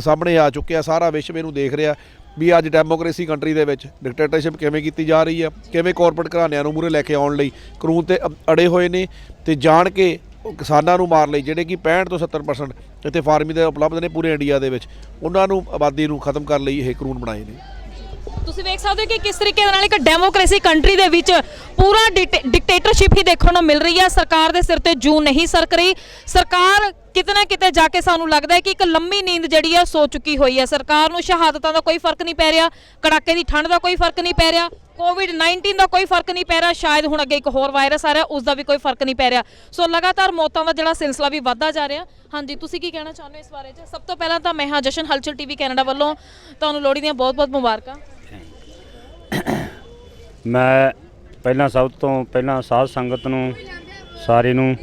ਸਾਹਮਣੇ ਆ ਚੁੱਕਿਆ। ਸਾਰਾ ਵਿਸ਼ਵ ਇਹਨੂੰ ਦੇਖ ਰਿਹਾ ਵੀ ਅੱਜ ਡੈਮੋਕ੍ਰੇਸੀ ਕੰਟਰੀ ਦੇ ਵਿੱਚ ਡਿਕਟੇਟਰਸ਼ਿਪ ਕਿਵੇਂ ਕੀਤੀ ਜਾ ਰਹੀ ਆ, ਕਿਵੇਂ ਕਾਰਪੋਰੇਟ ਘਰਾਣਿਆਂ ਨੂੰ ਮੂਹਰੇ ਲੈ ਕੇ ਆਉਣ ਲਈ ਕਾਨੂੰਨ ਤੇ ਅੜੇ ਹੋਏ ਨੇ ਤੇ ਜਾਣ ਕੇ ਕਿਸਾਨਾਂ ਨੂੰ ਮਾਰ ਲਈ ਜਿਹੜੇ ਕਿ 65 ਤੋਂ 70% ਇੱਥੇ ਫਾਰਮਿੰਗ ਦੇ ਉਪਲਬਧ ਨੇ ਪੂਰੇ ਇੰਡੀਆ ਦੇ ਵਿੱਚ, ਉਹਨਾਂ ਨੂੰ ਆਬਾਦੀ ਨੂੰ ਖਤਮ ਕਰਨ ਲਈ ਇਹ ਕਾਨੂੰਨ ਬਣਾਏ ਨੇ। ਤੁਸੀਂ ਵੇਖ ਸਕਦੇ ਹੋ ਕਿ ਕਿਸ ਤਰੀਕੇ ਦੇ ਨਾਲ ਇੱਕ ਡੈਮੋਕ੍ਰੇਸੀ ਕੰਟਰੀ ਦੇ ਵਿੱਚ ਪੂਰਾ ਡਿਕਟੇਟਰਸ਼ਿਪ ਹੀ ਦੇਖਣ ਨੂੰ ਮਿਲ ਰਹੀ ਹੈ। ਸਰਕਾਰ ਦੇ ਸਿਰ ਤੇ ਜੂੰ ਨਹੀਂ ਸਰਕ ਰਹੀ। ਸਰਕਾਰ ਕਿਤੇ ਨਾ ਕਿਤੇ ਜਾ ਕੇ ਸਾਨੂੰ ਲੱਗਦਾ ਹੈ ਕਿ ਇੱਕ ਲੰਮੀ ਨੀਂਦ ਜਿਹੜੀ ਹੈ ਸੋ ਚੁੱਕੀ ਹੋਈ ਹੈ। ਸਰਕਾਰ ਨੂੰ ਸ਼ਹਾਦਤਾਂ ਦਾ ਕੋਈ ਫਰਕ ਨਹੀਂ ਪੈ ਰਿਹਾ, ਕੜਾਕੇ ਦੀ ਠੰਡ ਦਾ ਕੋਈ ਫਰਕ ਨਹੀਂ ਪੈ ਰਿਹਾ, ਕੋਵਿਡ-19 ਦਾ ਕੋਈ ਫਰਕ ਨਹੀਂ ਪੈ ਰਿਹਾ, ਸ਼ਾਇਦ ਹੁਣ ਅੱਗੇ ਇੱਕ ਹੋਰ ਵਾਇਰਸ ਆ ਰਿਹਾ ਉਸ ਦਾ ਵੀ ਕੋਈ ਫਰਕ ਨਹੀਂ ਪੈ ਰਿਹਾ। ਸੋ ਲਗਾਤਾਰ ਮੌਤਾਂ ਦਾ ਜਿਹੜਾ ਸਿਲਸਿਲਾ ਵੀ ਵੱਧਦਾ ਜਾ ਰਿਹਾ। ਹਾਂਜੀ, ਤੁਸੀਂ ਕੀ ਕਹਿਣਾ ਚਾਹੁੰਦੇ ਹੋ ਇਸ ਬਾਰੇ 'ਚ? ਸਭ ਤੋਂ ਪਹਿਲਾਂ ਤਾਂ ਮੈਂ ਹਾਂ ਜਸ਼ਨ, ਹਲਚਲ ਟੀਵੀ ਕੈਨੇਡਾ ਵੱਲੋਂ ਤੁਹਾਨੂੰ ਲੋਹੜੀ ਦੀਆਂ ਬਹੁਤ-ਬਹੁਤ ਮੁਬਾਰਕਾਂ। ਮੈਂ ਸਭ ਤੋਂ ਪਹਿਲਾਂ ਸਾਧ ਸੰਗਤ ਨੂੰ ਸਾਰੇ ਨੂੰ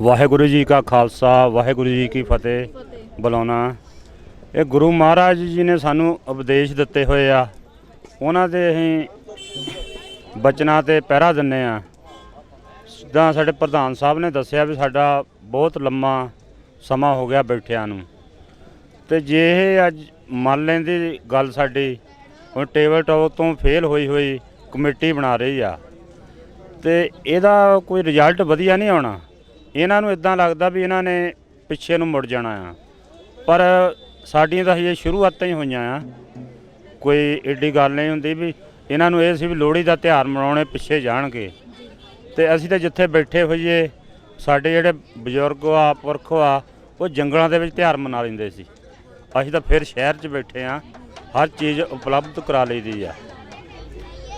ਵਾਹਿਗੁਰੂ ਜੀ ਕਾ ਖਾਲਸਾ ਵਾਹਿਗੁਰੂ ਜੀ ਕੀ ਫਤਿਹ ਬੁਲਾਉਣਾ। ਇਹ ਗੁਰੂ ਮਹਾਰਾਜ ਜੀ ਨੇ ਸਾਨੂੰ ਉਪਦੇਸ਼ ਦਿੱਤੇ ਹੋਏ ਆ, ਉਹਨਾਂ ਦੇ ਅਸੀਂ ਬਚਨਾਂ ਤੇ ਪਹਿਰਾ ਦਿੰਦੇ ਆ। ਜਿੱਦਾਂ ਸਾਡੇ ਪ੍ਰਧਾਨ ਸਾਹਿਬ ਨੇ ਦੱਸਿਆ ਵੀ ਸਾਡਾ ਬਹੁਤ ਲੰਮਾ ਸਮਾਂ ਹੋ ਗਿਆ ਬੈਠਿਆਂ ਨੂੰ, ਤੇ ਜੇ ਇਹ ਅੱਜ ਮੰਨ ਲੈਂਦੀ ਗੱਲ ਸਾਡੀ, ਹੁਣ ਟੇਬਲ ਟਾਪ ਤੋਂ ਫੇਲ ਹੋਈ ਕਮੇਟੀ ਬਣਾ ਰਹੀ ਆ, ਤੇ ਇਹਦਾ ਕੋਈ ਰਿਜ਼ਲਟ ਵਧੀਆ ਨਹੀਂ ਆਉਣਾ। ਇਹਨਾਂ ਨੂੰ ਇਦਾਂ ਲੱਗਦਾ ਵੀ ਇਹਨਾਂ ਨੇ ਪਿੱਛੇ ਨੂੰ ਮੁੜ ਜਾਣਾ ਆ, ਪਰ ਸਾਡੀਆਂ ਤਾਂ ਹਜੇ ਸ਼ੁਰੂਆਤਾਂ ਹੀ ਹੋਈਆਂ ਆ। ਕੋਈ ਏਡੀ ਗੱਲ ਨਹੀਂ ਹੁੰਦੀ ਵੀ ਇਹਨਾਂ ਨੂੰ ਇਹ ਸੀ ਵੀ ਲੋਹੜੀ ਦਾ ਤਿਉਹਾਰ ਮਨਾਉਣੇ ਪਿੱਛੇ ਜਾਣਗੇ, ਤੇ ਅਸੀਂ ਤਾਂ ਜਿੱਥੇ ਬੈਠੇ ਹੋਈਏ ਸਾਡੇ ਜਿਹੜੇ ਬਜ਼ੁਰਗ ਆ ਪੁਰਖ ਆ ਉਹ ਜੰਗਲਾਂ ਦੇ ਵਿੱਚ ਤਿਉਹਾਰ ਮਨਾ ਲੈਂਦੇ ਸੀ। ਅਸੀਂ ਤਾਂ ਫਿਰ ਸ਼ਹਿਰ 'ਚ ਬੈਠੇ ਆ, ਹਰ ਚੀਜ਼ ਉਪਲਬਧ ਕਰਾ ਲਈਦੀ ਆ।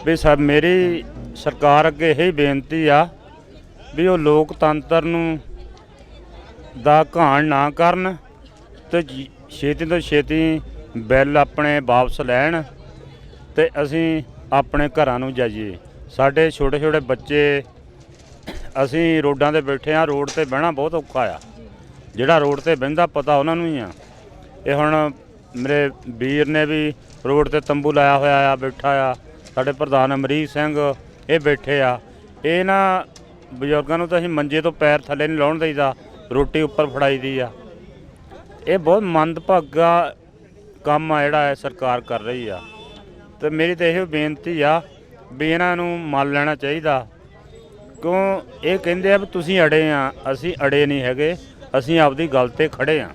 ਵੀ ਮੇਰੀ ਸਰਕਾਰ ਅੱਗੇ ਇਹ ਬੇਨਤੀ ਆ ਵੀ ਉਹ ਲੋਕਤੰਤਰ ਨੂੰ ਦਾ ਘਾਣ ਨਾ ਕਰਨ, ਤੇ ਛੇਤੀ ਤੋਂ ਛੇਤੀ ਬਿੱਲ ਆਪਣੇ ਵਾਪਸ ਲੈਣ, ਤੇ ਅਸੀਂ ਆਪਣੇ ਘਰਾਂ ਨੂੰ ਜਾਈਏ। ਸਾਡੇ ਛੋਟੇ ਛੋਟੇ ਬੱਚੇ, ਅਸੀਂ ਰੋਡਾਂ 'ਤੇ ਬੈਠੇ ਆ, ਰੋਡ 'ਤੇ ਬਹਿਣਾ ਬਹੁਤ ਔਖਾ ਆ। ਜਿਹੜਾ ਰੋਡ 'ਤੇ ਬਹਿੰਦਾ ਪਤਾ ਉਹਨਾਂ ਨੂੰ ਹੀ ਆ। ਇਹ ਹੁਣ ਮੇਰੇ ਵੀਰ ਨੇ ਵੀ ਰੋਡ 'ਤੇ ਤੰਬੂ ਲਾਇਆ ਹੋਇਆ ਆ, ਬੈਠਾ ਆ। ਸਾਡੇ ਪ੍ਰਧਾਨ ਅਮਰੀਕ ਸਿੰਘ ਇਹ ਬੈਠੇ ਆ। ਇਹ ਨਾ ਬਜ਼ੁਰਗਾਂ ਨੂੰ ਤਾਂ ਅਸੀਂ ਮੰਜੇ ਤੋਂ ਪੈਰ ਥੱਲੇ ਨਹੀਂ ਲਾਉਣ ਦੇਈਦਾ, ਰੋਟੀ ਉੱਪਰ ਫੜਾਈ ਦੀ ਆ। ਇਹ ਬਹੁਤ ਮੰਦਭਾਗਾ ਕੰਮ ਆ ਜਿਹੜਾ ਸਰਕਾਰ ਕਰ ਰਹੀ ਆ, ਤੇ ਮੇਰੀ ਤਾਂ ਇਹ ਬੇਨਤੀ ਆ ਵੀ ਇਹਨਾਂ ਨੂੰ ਮੰਨ ਲੈਣਾ ਚਾਹੀਦਾ। ਕਿਉਂ ਇਹ ਕਹਿੰਦੇ ਆ ਵੀ ਤੁਸੀਂ ਅੜੇ ਆ, ਅਸੀਂ ਅੜੇ ਨਹੀਂ ਹੈਗੇ, ਅਸੀਂ ਆਪਦੀ ਗੱਲ 'ਤੇ ਖੜ੍ਹੇ ਆ।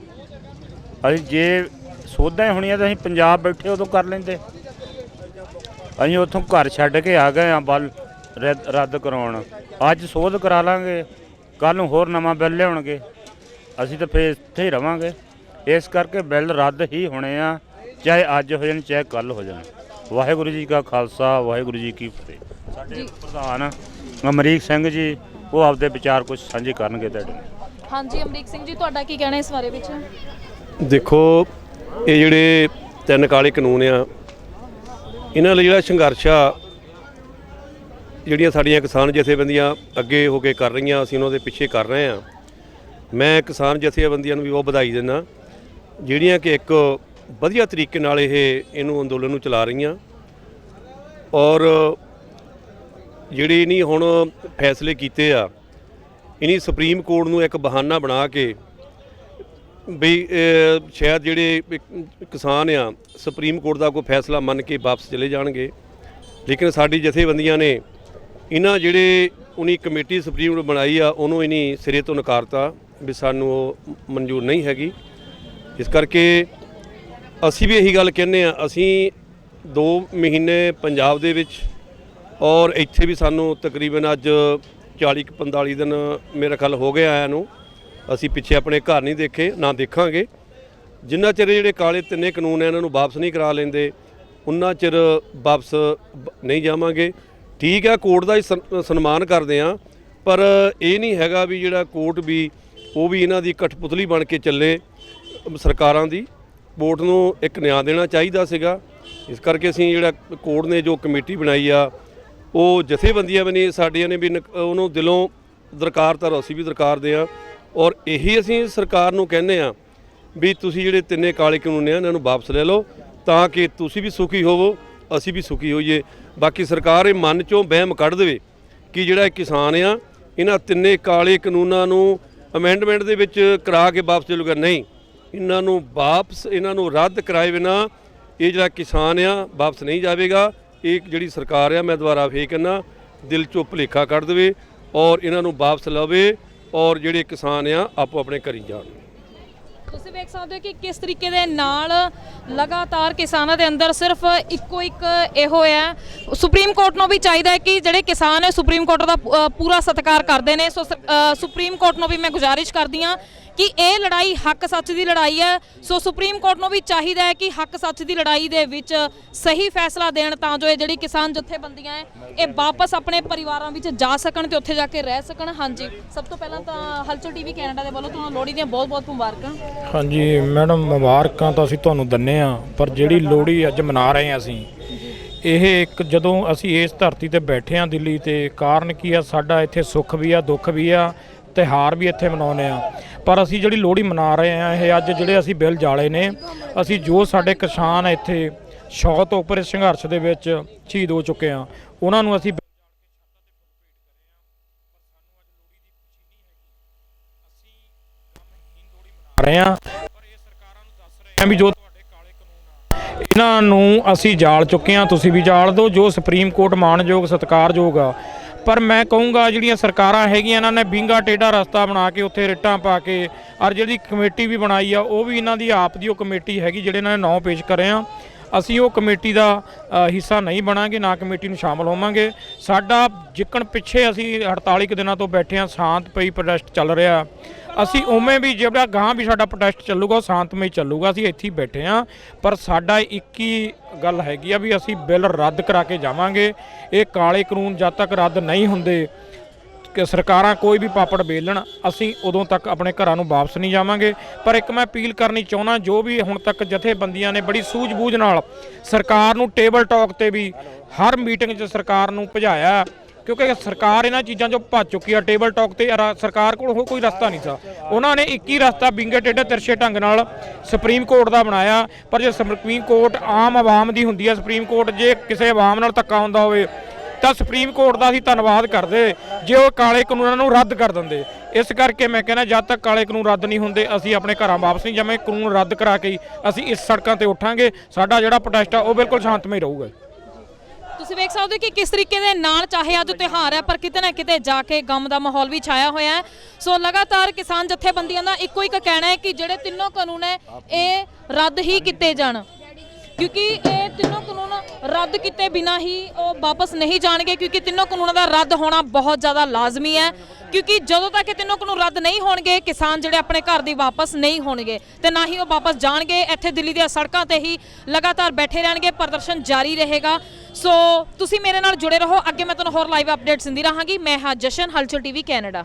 ਅਸੀਂ ਜੇ ਸੋਧਾਂ ਹੋਣੀਆਂ ਤਾਂ ਅਸੀਂ ਪੰਜਾਬ ਬੈਠੇ ਉਦੋਂ ਕਰ ਲੈਂਦੇ। ਅਸੀਂ ਉੱਥੋਂ ਘਰ ਛੱਡ ਕੇ ਆ ਗਏ ਆ ਬੱਲ ਰੱਦ ਕਰਾਉਣ। ਅੱਜ ਸੋਧ ਕਰਾ ਲਾਂਗੇ, ਕੱਲ੍ਹ ਨੂੰ ਹੋਰ ਨਵਾਂ ਬਿੱਲ ਲਿਆਉਣਗੇ, ਅਸੀਂ ਤਾਂ ਫਿਰ ਇੱਥੇ ਹੀ ਰਵਾਂਗੇ। ਇਸ ਕਰਕੇ ਬਿੱਲ ਰੱਦ ਹੀ ਹੋਣੇ ਆ, ਚਾਹੇ ਅੱਜ ਹੋ ਜਾਣ ਚਾਹੇ ਕੱਲ੍ਹ ਹੋ ਜਾਣ। ਵਾਹਿਗੁਰੂ ਜੀ ਕਾ ਖਾਲਸਾ ਵਾਹਿਗੁਰੂ ਜੀ ਕੀ ਫਤਿਹ। ਸਾਡੇ ਪ੍ਰਧਾਨ ਅਮਰੀਕ ਸਿੰਘ ਜੀ ਉਹ ਆਪਦੇ ਵਿਚਾਰ ਕੁਝ ਸਾਂਝੇ ਕਰਨਗੇ ਤੁਹਾਡੇ ਨਾਲ। ਹਾਂਜੀ, ਅਮਰੀਕ ਸਿੰਘ ਜੀ, ਤੁਹਾਡਾ ਕੀ ਕਹਿਣਾ ਇਸ ਬਾਰੇ ਵਿੱਚ? ਦੇਖੋ, ਇਹ ਜਿਹੜੇ 3 ਕਾਲੇ ਕਾਨੂੰਨ ਆ, ਇਹਨਾਂ ਲਈ ਜਿਹੜਾ ਸੰਘਰਸ਼ ਆ, ਜਿਹੜੀਆਂ ਸਾਡੀਆਂ ਕਿਸਾਨ ਜਥੇਬੰਦੀਆਂ ਅੱਗੇ ਹੋ ਕੇ ਕਰ ਰਹੀਆਂ, ਅਸੀਂ ਉਹਨਾਂ ਦੇ ਪਿੱਛੇ ਕਰ ਰਹੇ ਹਾਂ। ਮੈਂ ਕਿਸਾਨ ਜਥੇਬੰਦੀਆਂ ਨੂੰ ਵੀ ਬਹੁਤ ਵਧਾਈ ਦਿੰਦਾ, ਜਿਹੜੀਆਂ ਕਿ ਇੱਕ ਵਧੀਆ ਤਰੀਕੇ ਨਾਲ ਇਹਨੂੰ ਅੰਦੋਲਨ ਨੂੰ ਚਲਾ ਰਹੀਆਂ। ਔਰ ਜਿਹੜੇ ਨਹੀਂ ਹੁਣ ਫੈਸਲੇ ਕੀਤੇ ਆ, ਇਨੀ ਸੁਪਰੀਮ ਕੋਰਟ ਨੂੰ ਇੱਕ ਬਹਾਨਾ ਬਣਾ ਕੇ ਵੀ ਸ਼ਾਇਦ ਜਿਹੜੇ ਕਿਸਾਨ ਆ ਸੁਪਰੀਮ ਕੋਰਟ ਦਾ ਕੋਈ ਫੈਸਲਾ ਮੰਨ ਕੇ ਵਾਪਸ ਚਲੇ ਜਾਣਗੇ। ਲੇਕਿਨ ਸਾਡੀ ਜਥੇਬੰਦੀਆਂ ਨੇ ਇਹਨਾਂ ਜਿਹੜੇ ਉਹਨੀ ਕਮੇਟੀ ਸੁਪਰੀਮ ਕੋਰਟ ਬਣਾਈ ਆ, ਉਹਨੂੰ ਇਨੀ ਸਿਰੇ ਤੋਂ ਨਕਾਰਤਾ ਵੀ ਸਾਨੂੰ ਉਹ ਮਨਜ਼ੂਰ ਨਹੀਂ ਹੈਗੀ। ਇਸ ਕਰਕੇ ਅਸੀਂ ਵੀ ਇਹੀ ਗੱਲ ਕਹਿੰਦੇ ਆ, ਅਸੀਂ 2 ਮਹੀਨੇ ਪੰਜਾਬ ਦੇ ਵਿੱਚ ਔਰ ਇੱਥੇ ਵੀ ਸਾਨੂੰ ਤਕਰੀਬਨ ਅੱਜ 40-45 ਦਿਨ ਮੇਰਾ ਖਿਆਲ ਹੋ ਗਿਆ ਆਇਆ ਨੂੰ। ਅਸੀਂ ਪਿੱਛੇ ਆਪਣੇ ਘਰ ਨਹੀਂ ਦੇਖੇ, ਨਾ ਦੇਖਾਂਗੇ। ਜਿੰਨਾ ਚਿਰ ਜਿਹੜੇ ਕਾਲੇ 3 ਕਾਨੂੰਨ ਹੈ ਇਹਨਾਂ ਨੂੰ ਵਾਪਸ ਨਹੀਂ ਕਰਾ ਲੈਂਦੇ, ਉਨਾ ਚਿਰ ਵਾਪਸ ਨਹੀਂ ਜਾਵਾਂਗੇ। ਠੀਕ ਹੈ, ਕੋਰਟ ਦਾ ਹੀ ਸਨਮਾਨ ਕਰਦੇ ਆ, ਪਰ ਇਹ ਨਹੀਂ ਹੈਗਾ ਵੀ ਜਿਹੜਾ ਕੋਰਟ ਵੀ ਉਹ ਵੀ ਇਹਨਾਂ ਦੀ ਕਠਪੁਤਲੀ ਬਣ ਕੇ ਚੱਲੇ। ਸਰਕਾਰਾਂ ਦੀ ਕੋਰਟ ਨੂੰ ਇੱਕ ਨਿਆਂ ਦੇਣਾ ਚਾਹੀਦਾ ਸੀਗਾ। ਇਸ ਕਰਕੇ ਅਸੀਂ ਜਿਹੜਾ ਕੋਰਟ ਨੇ ਜੋ ਕਮੇਟੀ ਬਣਾਈ ਆ, ਉਹ ਜਥੇਬੰਦੀਆਂ ਵੀ ਨੇ ਸਾਡੀਆਂ ਨੇ ਵੀ ਉਹਨੂੰ ਦਿਲੋਂ ਦਰਕਾਰ ਤਾਂ ਅਸੀਂ ਵੀ ਦਰਕਾਰਦੇ ਆ। ਔਰ ਇਹੀ ਅਸੀਂ ਸਰਕਾਰ ਨੂੰ ਕਹਿੰਦੇ ਆ ਵੀ ਤੁਸੀਂ ਜਿਹੜੇ 3 ਕਾਲੇ ਕਾਨੂੰਨ ਆ ਇਹਨਾਂ ਨੂੰ ਵਾਪਸ ਲੈ ਲਓ, ਤਾਂ ਕਿ ਤੁਸੀਂ ਵੀ ਸੁਖੀ ਹੋਵੋ, ਅਸੀਂ ਵੀ ਸੁਖੀ ਹੋਈਏ। ਬਾਕੀ ਸਰਕਾਰ ਇਹ ਮਨ 'ਚੋਂ ਵਹਿਮ ਕੱਢ ਦੇਵੇ ਕਿ ਜਿਹੜਾ ਕਿਸਾਨ ਆ ਇਹਨਾਂ 3 ਕਾਲੇ ਕਾਨੂੰਨਾਂ ਨੂੰ ਅਮੈਂਡਮੈਂਟ ਦੇ ਵਿੱਚ ਕਰਾ ਕੇ ਵਾਪਸ ਚੱਲੂਗਾ। ਨਹੀਂ, ਇਹਨਾਂ ਨੂੰ ਵਾਪਸ, ਇਹਨਾਂ ਨੂੰ ਰੱਦ ਕਰਾਏ ਬਿਨਾਂ ਇਹ ਜਿਹੜਾ ਕਿਸਾਨ ਆ ਵਾਪਸ ਨਹੀਂ ਜਾਵੇਗਾ। ਇਹ ਜਿਹੜੀ ਸਰਕਾਰ ਆ, ਮੈਂ ਦੁਬਾਰਾ ਫੇਰ ਕਹਿੰਦਾ, ਦਿਲ 'ਚੋਂ ਭੁਲੇਖਾ ਕੱਢ ਦੇਵੇ ਔਰ ਇਹਨਾਂ ਨੂੰ ਵਾਪਸ ਲਵੇ, ਔਰ ਜਿਹੜੇ ਕਿਸਾਨ ਆ ਆਪੋ ਆਪਣੇ ਘਰੀ ਜਾਣ। ਤੁਸੀਂ ਵੇਖ ਸਕਦੇ ਹੋ ਕਿ ਕਿਸ ਤਰੀਕੇ ਦੇ ਨਾਲ ਲਗਾਤਾਰ ਕਿਸਾਨਾਂ ਦੇ ਅੰਦਰ ਸਿਰਫ ਇੱਕੋ ਇੱਕ ਇਹੋ ਹੈ, ਸੁਪਰੀਮ ਕੋਰਟ ਨੂੰ ਵੀ ਚਾਹੀਦਾ ਹੈ ਕਿ ਜਿਹੜੇ ਕਿਸਾਨ ਹੈ ਸੁਪਰੀਮ ਕੋਰਟ ਦਾ ਪੂਰਾ ਸਤਿਕਾਰ ਕਰਦੇ ਨੇ। ਸੋ ਸੁਪਰੀਮ ਕੋਰਟ ਨੂੰ ਵੀ ਮੈਂ ਗੁਜ਼ਾਰਿਸ਼ ਕਰਦੀ ਹਾਂ ਕਿ ਇਹ ਲੜਾਈ ਹੱਕ ਸੱਚ ਦੀ ਲੜਾਈ ਹੈ। ਸੋ ਸੁਪਰੀਮ ਕੋਰਟ ਨੂੰ ਵੀ ਚਾਹੀਦਾ ਹੈ ਕਿ ਹੱਕ ਸੱਚ ਦੀ ਲੜਾਈ ਦੇ ਵਿੱਚ ਸਹੀ ਫੈਸਲਾ ਦੇਣ ਤਾਂ ਜੋ ਇਹ ਜਿਹੜੀ ਕਿਸਾਨ ਜਥੇਬੰਦੀਆਂ ਹੈ ਇਹ ਵਾਪਸ ਆਪਣੇ ਪਰਿਵਾਰਾਂ ਵਿੱਚ ਜਾ ਸਕਣ ਤੇ ਉੱਥੇ ਜਾ ਕੇ ਰਹਿ ਸਕਣ। ਹਾਂਜੀ, ਸਭ ਤੋਂ ਪਹਿਲਾਂ ਤਾਂ ਹਲਚਲ ਟੀਵੀ ਕੈਨੇਡਾ ਦੇ ਵੱਲੋਂ ਤੁਹਾਨੂੰ ਲੋਹੜੀ ਦੀਆਂ ਬਹੁਤ-ਬਹੁਤ ਮੁਬਾਰਕਾਂ। ਹਾਂਜੀ ਮੈਡਮ, ਮੁਬਾਰਕਾਂ ਤਾਂ ਅਸੀਂ ਤੁਹਾਨੂੰ ਦਿੰਨੇ ਆ, ਪਰ ਜਿਹੜੀ ਲੋਹੜੀ ਅੱਜ ਮਨਾ ਰਹੇ ਆ ਅਸੀਂ, ਇਹ ਇੱਕ ਜਦੋਂ ਅਸੀਂ ਇਸ ਧਰਤੀ ਤੇ ਬੈਠੇ ਆ ਦਿੱਲੀ ਤੇ, ਕਾਰਨ ਕੀ ਆ, ਸਾਡਾ ਇੱਥੇ ਸੁੱਖ ਵੀ ਆ ਦੁੱਖ ਵੀ ਆ, ਤਿਉਹਾਰ ਵੀ ਇੱਥੇ ਮਨਾਉਂਦੇ ਆ, ਪਰ ਅਸੀਂ ਜਿਹੜੀ ਲੋਹੜੀ ਮਨਾ ਰਹੇ ਆ ਇਹ ਅੱਜ ਜਿਹੜੇ ਅਸੀਂ ਬਿੱਲ ਜਾਲੇ ਨੇ, ਅਸੀਂ ਜੋ ਸਾਡੇ ਕਿਸਾਨ ਇੱਥੇ 100 ਤੋਂ ਉੱਪਰ ਇਸ ਸੰਘਰਸ਼ ਦੇ ਵਿੱਚ ਸ਼ਹੀਦ ਹੋ ਚੁੱਕੇ ਆ, ਉਹਨਾਂ ਨੂੰ ਅਸੀਂ ਰਹੇ ਆ। ਪਰ ਇਹ ਸਰਕਾਰਾਂ ਨੂੰ ਦੱਸ ਰਹੇ ਆ ਵੀ ਜੋ ਤੁਹਾਡੇ ਕਾਲੇ ਕਾਨੂੰਨ ਆ ਇਹਨਾਂ ਨੂੰ ਅਸੀਂ ਜਾਲ ਚੁੱਕੇ ਆ, ਤੁਸੀਂ ਵੀ ਜਾਲ ਦਿਓ, ਜੋ ਸੁਪਰੀਮ ਕੋਰਟ ਮਾਣਯੋਗ ਸਤਿਕਾਰਯੋਗ ਆ। ਪਰ ਮੈਂ ਕਹੂੰਗਾ ਜਿਹੜੀਆਂ ਸਰਕਾਰਾਂ ਹੈਗੀਆਂ ਇਹਨਾਂ ਨੇ ਵਿੰਗਾ ਟੇਢਾ ਰਸਤਾ ਬਣਾ ਕੇ ਉੱਥੇ ਰਿੱਟਾਂ ਪਾ ਕੇ, ਔਰ ਜਿਹੜੀ ਕਮੇਟੀ ਵੀ ਬਣਾਈ ਆ ਉਹ ਵੀ ਇਹਨਾਂ ਦੀ ਆਪ ਦੀ ਉਹ ਕਮੇਟੀ ਹੈਗੀ ਜਿਹੜੇ ਇਹਨਾਂ ਨੇ ਨਾਂ ਪੇਸ਼ ਕਰੇ ਆ। ਅਸੀਂ ਉਹ ਕਮੇਟੀ ਦਾ ਹਿੱਸਾ ਨਹੀਂ ਬਣਾਂਗੇ, ਨਾ ਕਮੇਟੀ ਨੂੰ ਸ਼ਾਮਲ ਹੋਵਾਂਗੇ। ਸਾਡਾ ਜਿੱਕਣ ਪਿੱਛੇ ਅਸੀਂ 48 ਦਿਨਾਂ ਤੋਂ ਬੈਠੇ ਆ, ਸ਼ਾਂਤਮਈ ਪ੍ਰੋਟੈਸਟ ਚੱਲ ਰਿਹਾ, ਅਸੀਂ ਉਵੇਂ ਵੀ ਜਿਹੜਾ ਗਾਂ ਵੀ ਸਾਡਾ ਪ੍ਰੋਟੈਸਟ ਚੱਲੂਗਾ ਉਹ ਸ਼ਾਂਤਮਈ ਚੱਲੂਗਾ। ਅਸੀਂ ਇੱਥੇ ਹੀ ਬੈਠੇ ਆ, ਪਰ ਸਾਡਾ ਇੱਕ ਹੀ ਗੱਲ ਹੈਗੀ ਆ ਵੀ ਅਸੀਂ ਬਿੱਲ ਰੱਦ ਕਰਾ ਕੇ ਜਾਵਾਂਗੇ। ਇਹ ਕਾਲੇ ਕਾਨੂੰਨ ਜਦ ਤੱਕ ਰੱਦ ਨਹੀਂ ਹੁੰਦੇ ਕਿ ਸਰਕਾਰਾਂ ਕੋਈ ਵੀ ਪਾਪੜ ਵੇਲਣ, ਅਸੀਂ ਉਦੋਂ ਤੱਕ ਆਪਣੇ ਘਰਾਂ ਨੂੰ ਵਾਪਸ ਨਹੀਂ ਜਾਵਾਂਗੇ। ਪਰ ਇੱਕ ਮੈਂ ਅਪੀਲ ਕਰਨੀ ਚਾਹੁੰਦਾ, ਜੋ ਵੀ ਹੁਣ ਤੱਕ ਜਥੇਬੰਦੀਆਂ ਨੇ ਬੜੀ ਸੂਝ-ਬੂਝ ਨਾਲ ਸਰਕਾਰ ਨੂੰ ਟੇਬਲ ਟਾਕ ਤੇ ਵੀ ਹਰ ਮੀਟਿੰਗ 'ਚ ਸਰਕਾਰ ਨੂੰ ਭਜਾਇਆ, ਕਿਉਂਕਿ ਸਰਕਾਰ ਇਹਨਾਂ ਚੀਜ਼ਾਂ 'ਚੋਂ ਭੱਜ ਚੁੱਕੀ ਆ। ਟੇਬਲ ਟਾਕ ਤੇ ਸਰਕਾਰ ਕੋਲ ਕੋਈ ਰਸਤਾ ਨਹੀਂ ਸੀ, ਉਹਨਾਂ ਨੇ ਇੱਕ ਹੀ ਰਸਤਾ ਵਿੰਗੇ ਟੇਢੇ ਤਿਰਛੇ ਢੰਗ ਨਾਲ ਸੁਪਰੀਮ ਕੋਰਟ ਦਾ ਬਣਾਇਆ। ਪਰ ਜੇ ਸੁਪਰੀਮ ਕੋਰਟ ਆਮ ਆਵਾਮ ਦੀ ਹੁੰਦੀ ਹੈ, ਸੁਪਰੀਮ ਕੋਰਟ ਜੇ ਕਿਸੇ ਆਵਾਮ ਨਾਲ ਧੱਕਾ ਹੁੰਦਾ ਹੋਵੇ ਤਾਂ ਸੁਪਰੀਮ ਕੋਰਟ ਦਾ ਅਸੀਂ ਧੰਨਵਾਦ ਕਰਦੇ ਜੇ ਉਹ ਕਾਲੇ ਕਾਨੂੰਨਾਂ ਨੂੰ ਰੱਦ ਕਰ ਦਿੰਦੇ। ਇਸ ਕਰਕੇ ਮੈਂ ਕਹਿੰਦਾ ਜਦ ਤੱਕ ਕਾਲੇ ਕਾਨੂੰਨ ਰੱਦ ਨਹੀਂ ਹੁੰਦੇ ਅਸੀਂ ਆਪਣੇ ਘਰਾਂ ਵਾਪਸ ਨਹੀਂ ਜਾਵਾਂਗੇ। ਕਾਨੂੰਨ ਰੱਦ ਕਰਾ ਕੇ ਅਸੀਂ ਇਸ ਸੜਕਾਂ ਤੇ ਉੱਠਾਂਗੇ। ਸਾਡਾ ਜਿਹੜਾ ਪ੍ਰੋਟੈਸਟ ਆ ਉਹ ਬਿਲਕੁਲ ਸ਼ਾਂਤਮਈ ਰਹੂਗਾ। ਤੁਸੀਂ ਵੇਖ ਸਕਦੇ ਹੋ ਕਿ ਕਿਸ ਤਰੀਕੇ ਦੇ ਨਾਲ ਚਾਹੇ ਅੱਜ ਤਿਉਹਾਰ ਹੈ ਪਰ ਕਿਤੇ ਨਾ ਕਿਤੇ ਜਾ ਕੇ ਗਮ ਦਾ ਮਾਹੌਲ ਵੀ ਛਾਇਆ ਹੋਇਆ ਹੈ। ਸੋ ਲਗਾਤਾਰ ਕਿਸਾਨ ਜਥੇਬੰਦੀਆਂ ਦਾ ਇੱਕੋ ਇੱਕ ਕਹਿਣਾ ਹੈ ਕਿ ਜਿਹੜੇ ਤਿੰਨੋਂ ਕਾਨੂੰਨ ਹੈ ਇਹ ਰੱਦ ਹੀ ਕੀਤੇ ਜਾਣ, ਕਿਉਂਕਿ ਇਹ ਤਿੰਨੋਂ ਕਾਨੂੰਨ ਰੱਦ ਕੀਤੇ ਬਿਨਾਂ ਹੀ ਉਹ ਵਾਪਸ ਨਹੀਂ ਜਾਣਗੇ, ਕਿਉਂਕਿ ਤਿੰਨੋਂ ਕਾਨੂੰਨਾਂ ਦਾ ਰੱਦ ਹੋਣਾ ਬਹੁਤ ਜ਼ਿਆਦਾ ਲਾਜ਼ਮੀ ਹੈ। ਕਿਉਂਕਿ ਜਦੋਂ ਤੱਕ ਇਹ ਤਿੰਨੋਂ ਕਾਨੂੰਨ ਰੱਦ ਨਹੀਂ ਹੋਣਗੇ ਕਿਸਾਨ ਜਿਹੜੇ ਆਪਣੇ ਘਰ ਦੀ ਵਾਪਸ ਨਹੀਂ ਹੋਣਗੇ ਤੇ ਨਾ ਹੀ ਉਹ ਵਾਪਸ ਜਾਣਗੇ। ਇੱਥੇ ਦਿੱਲੀ ਦੀਆਂ ਸੜਕਾਂ ਤੇ ਹੀ ਲਗਾਤਾਰ ਬੈਠੇ ਰਹਿਣਗੇ, ਪ੍ਰਦਰਸ਼ਨ ਜਾਰੀ ਰਹੇਗਾ। ਸੋ ਤੁਸੀਂ ਮੇਰੇ ਨਾਲ ਜੁੜੇ ਰਹੋ, ਅੱਗੇ ਮੈਂ ਤੁਹਾਨੂੰ ਹੋਰ ਲਾਈਵ ਅਪਡੇਟਸ ਦਿੰਦੀ ਰਹਾਂਗੀ। ਮੈਂ ਹਾਂ ਜਸ਼ਨ, ਹਲਚਲ ਟੀਵੀ ਕੈਨੇਡਾ।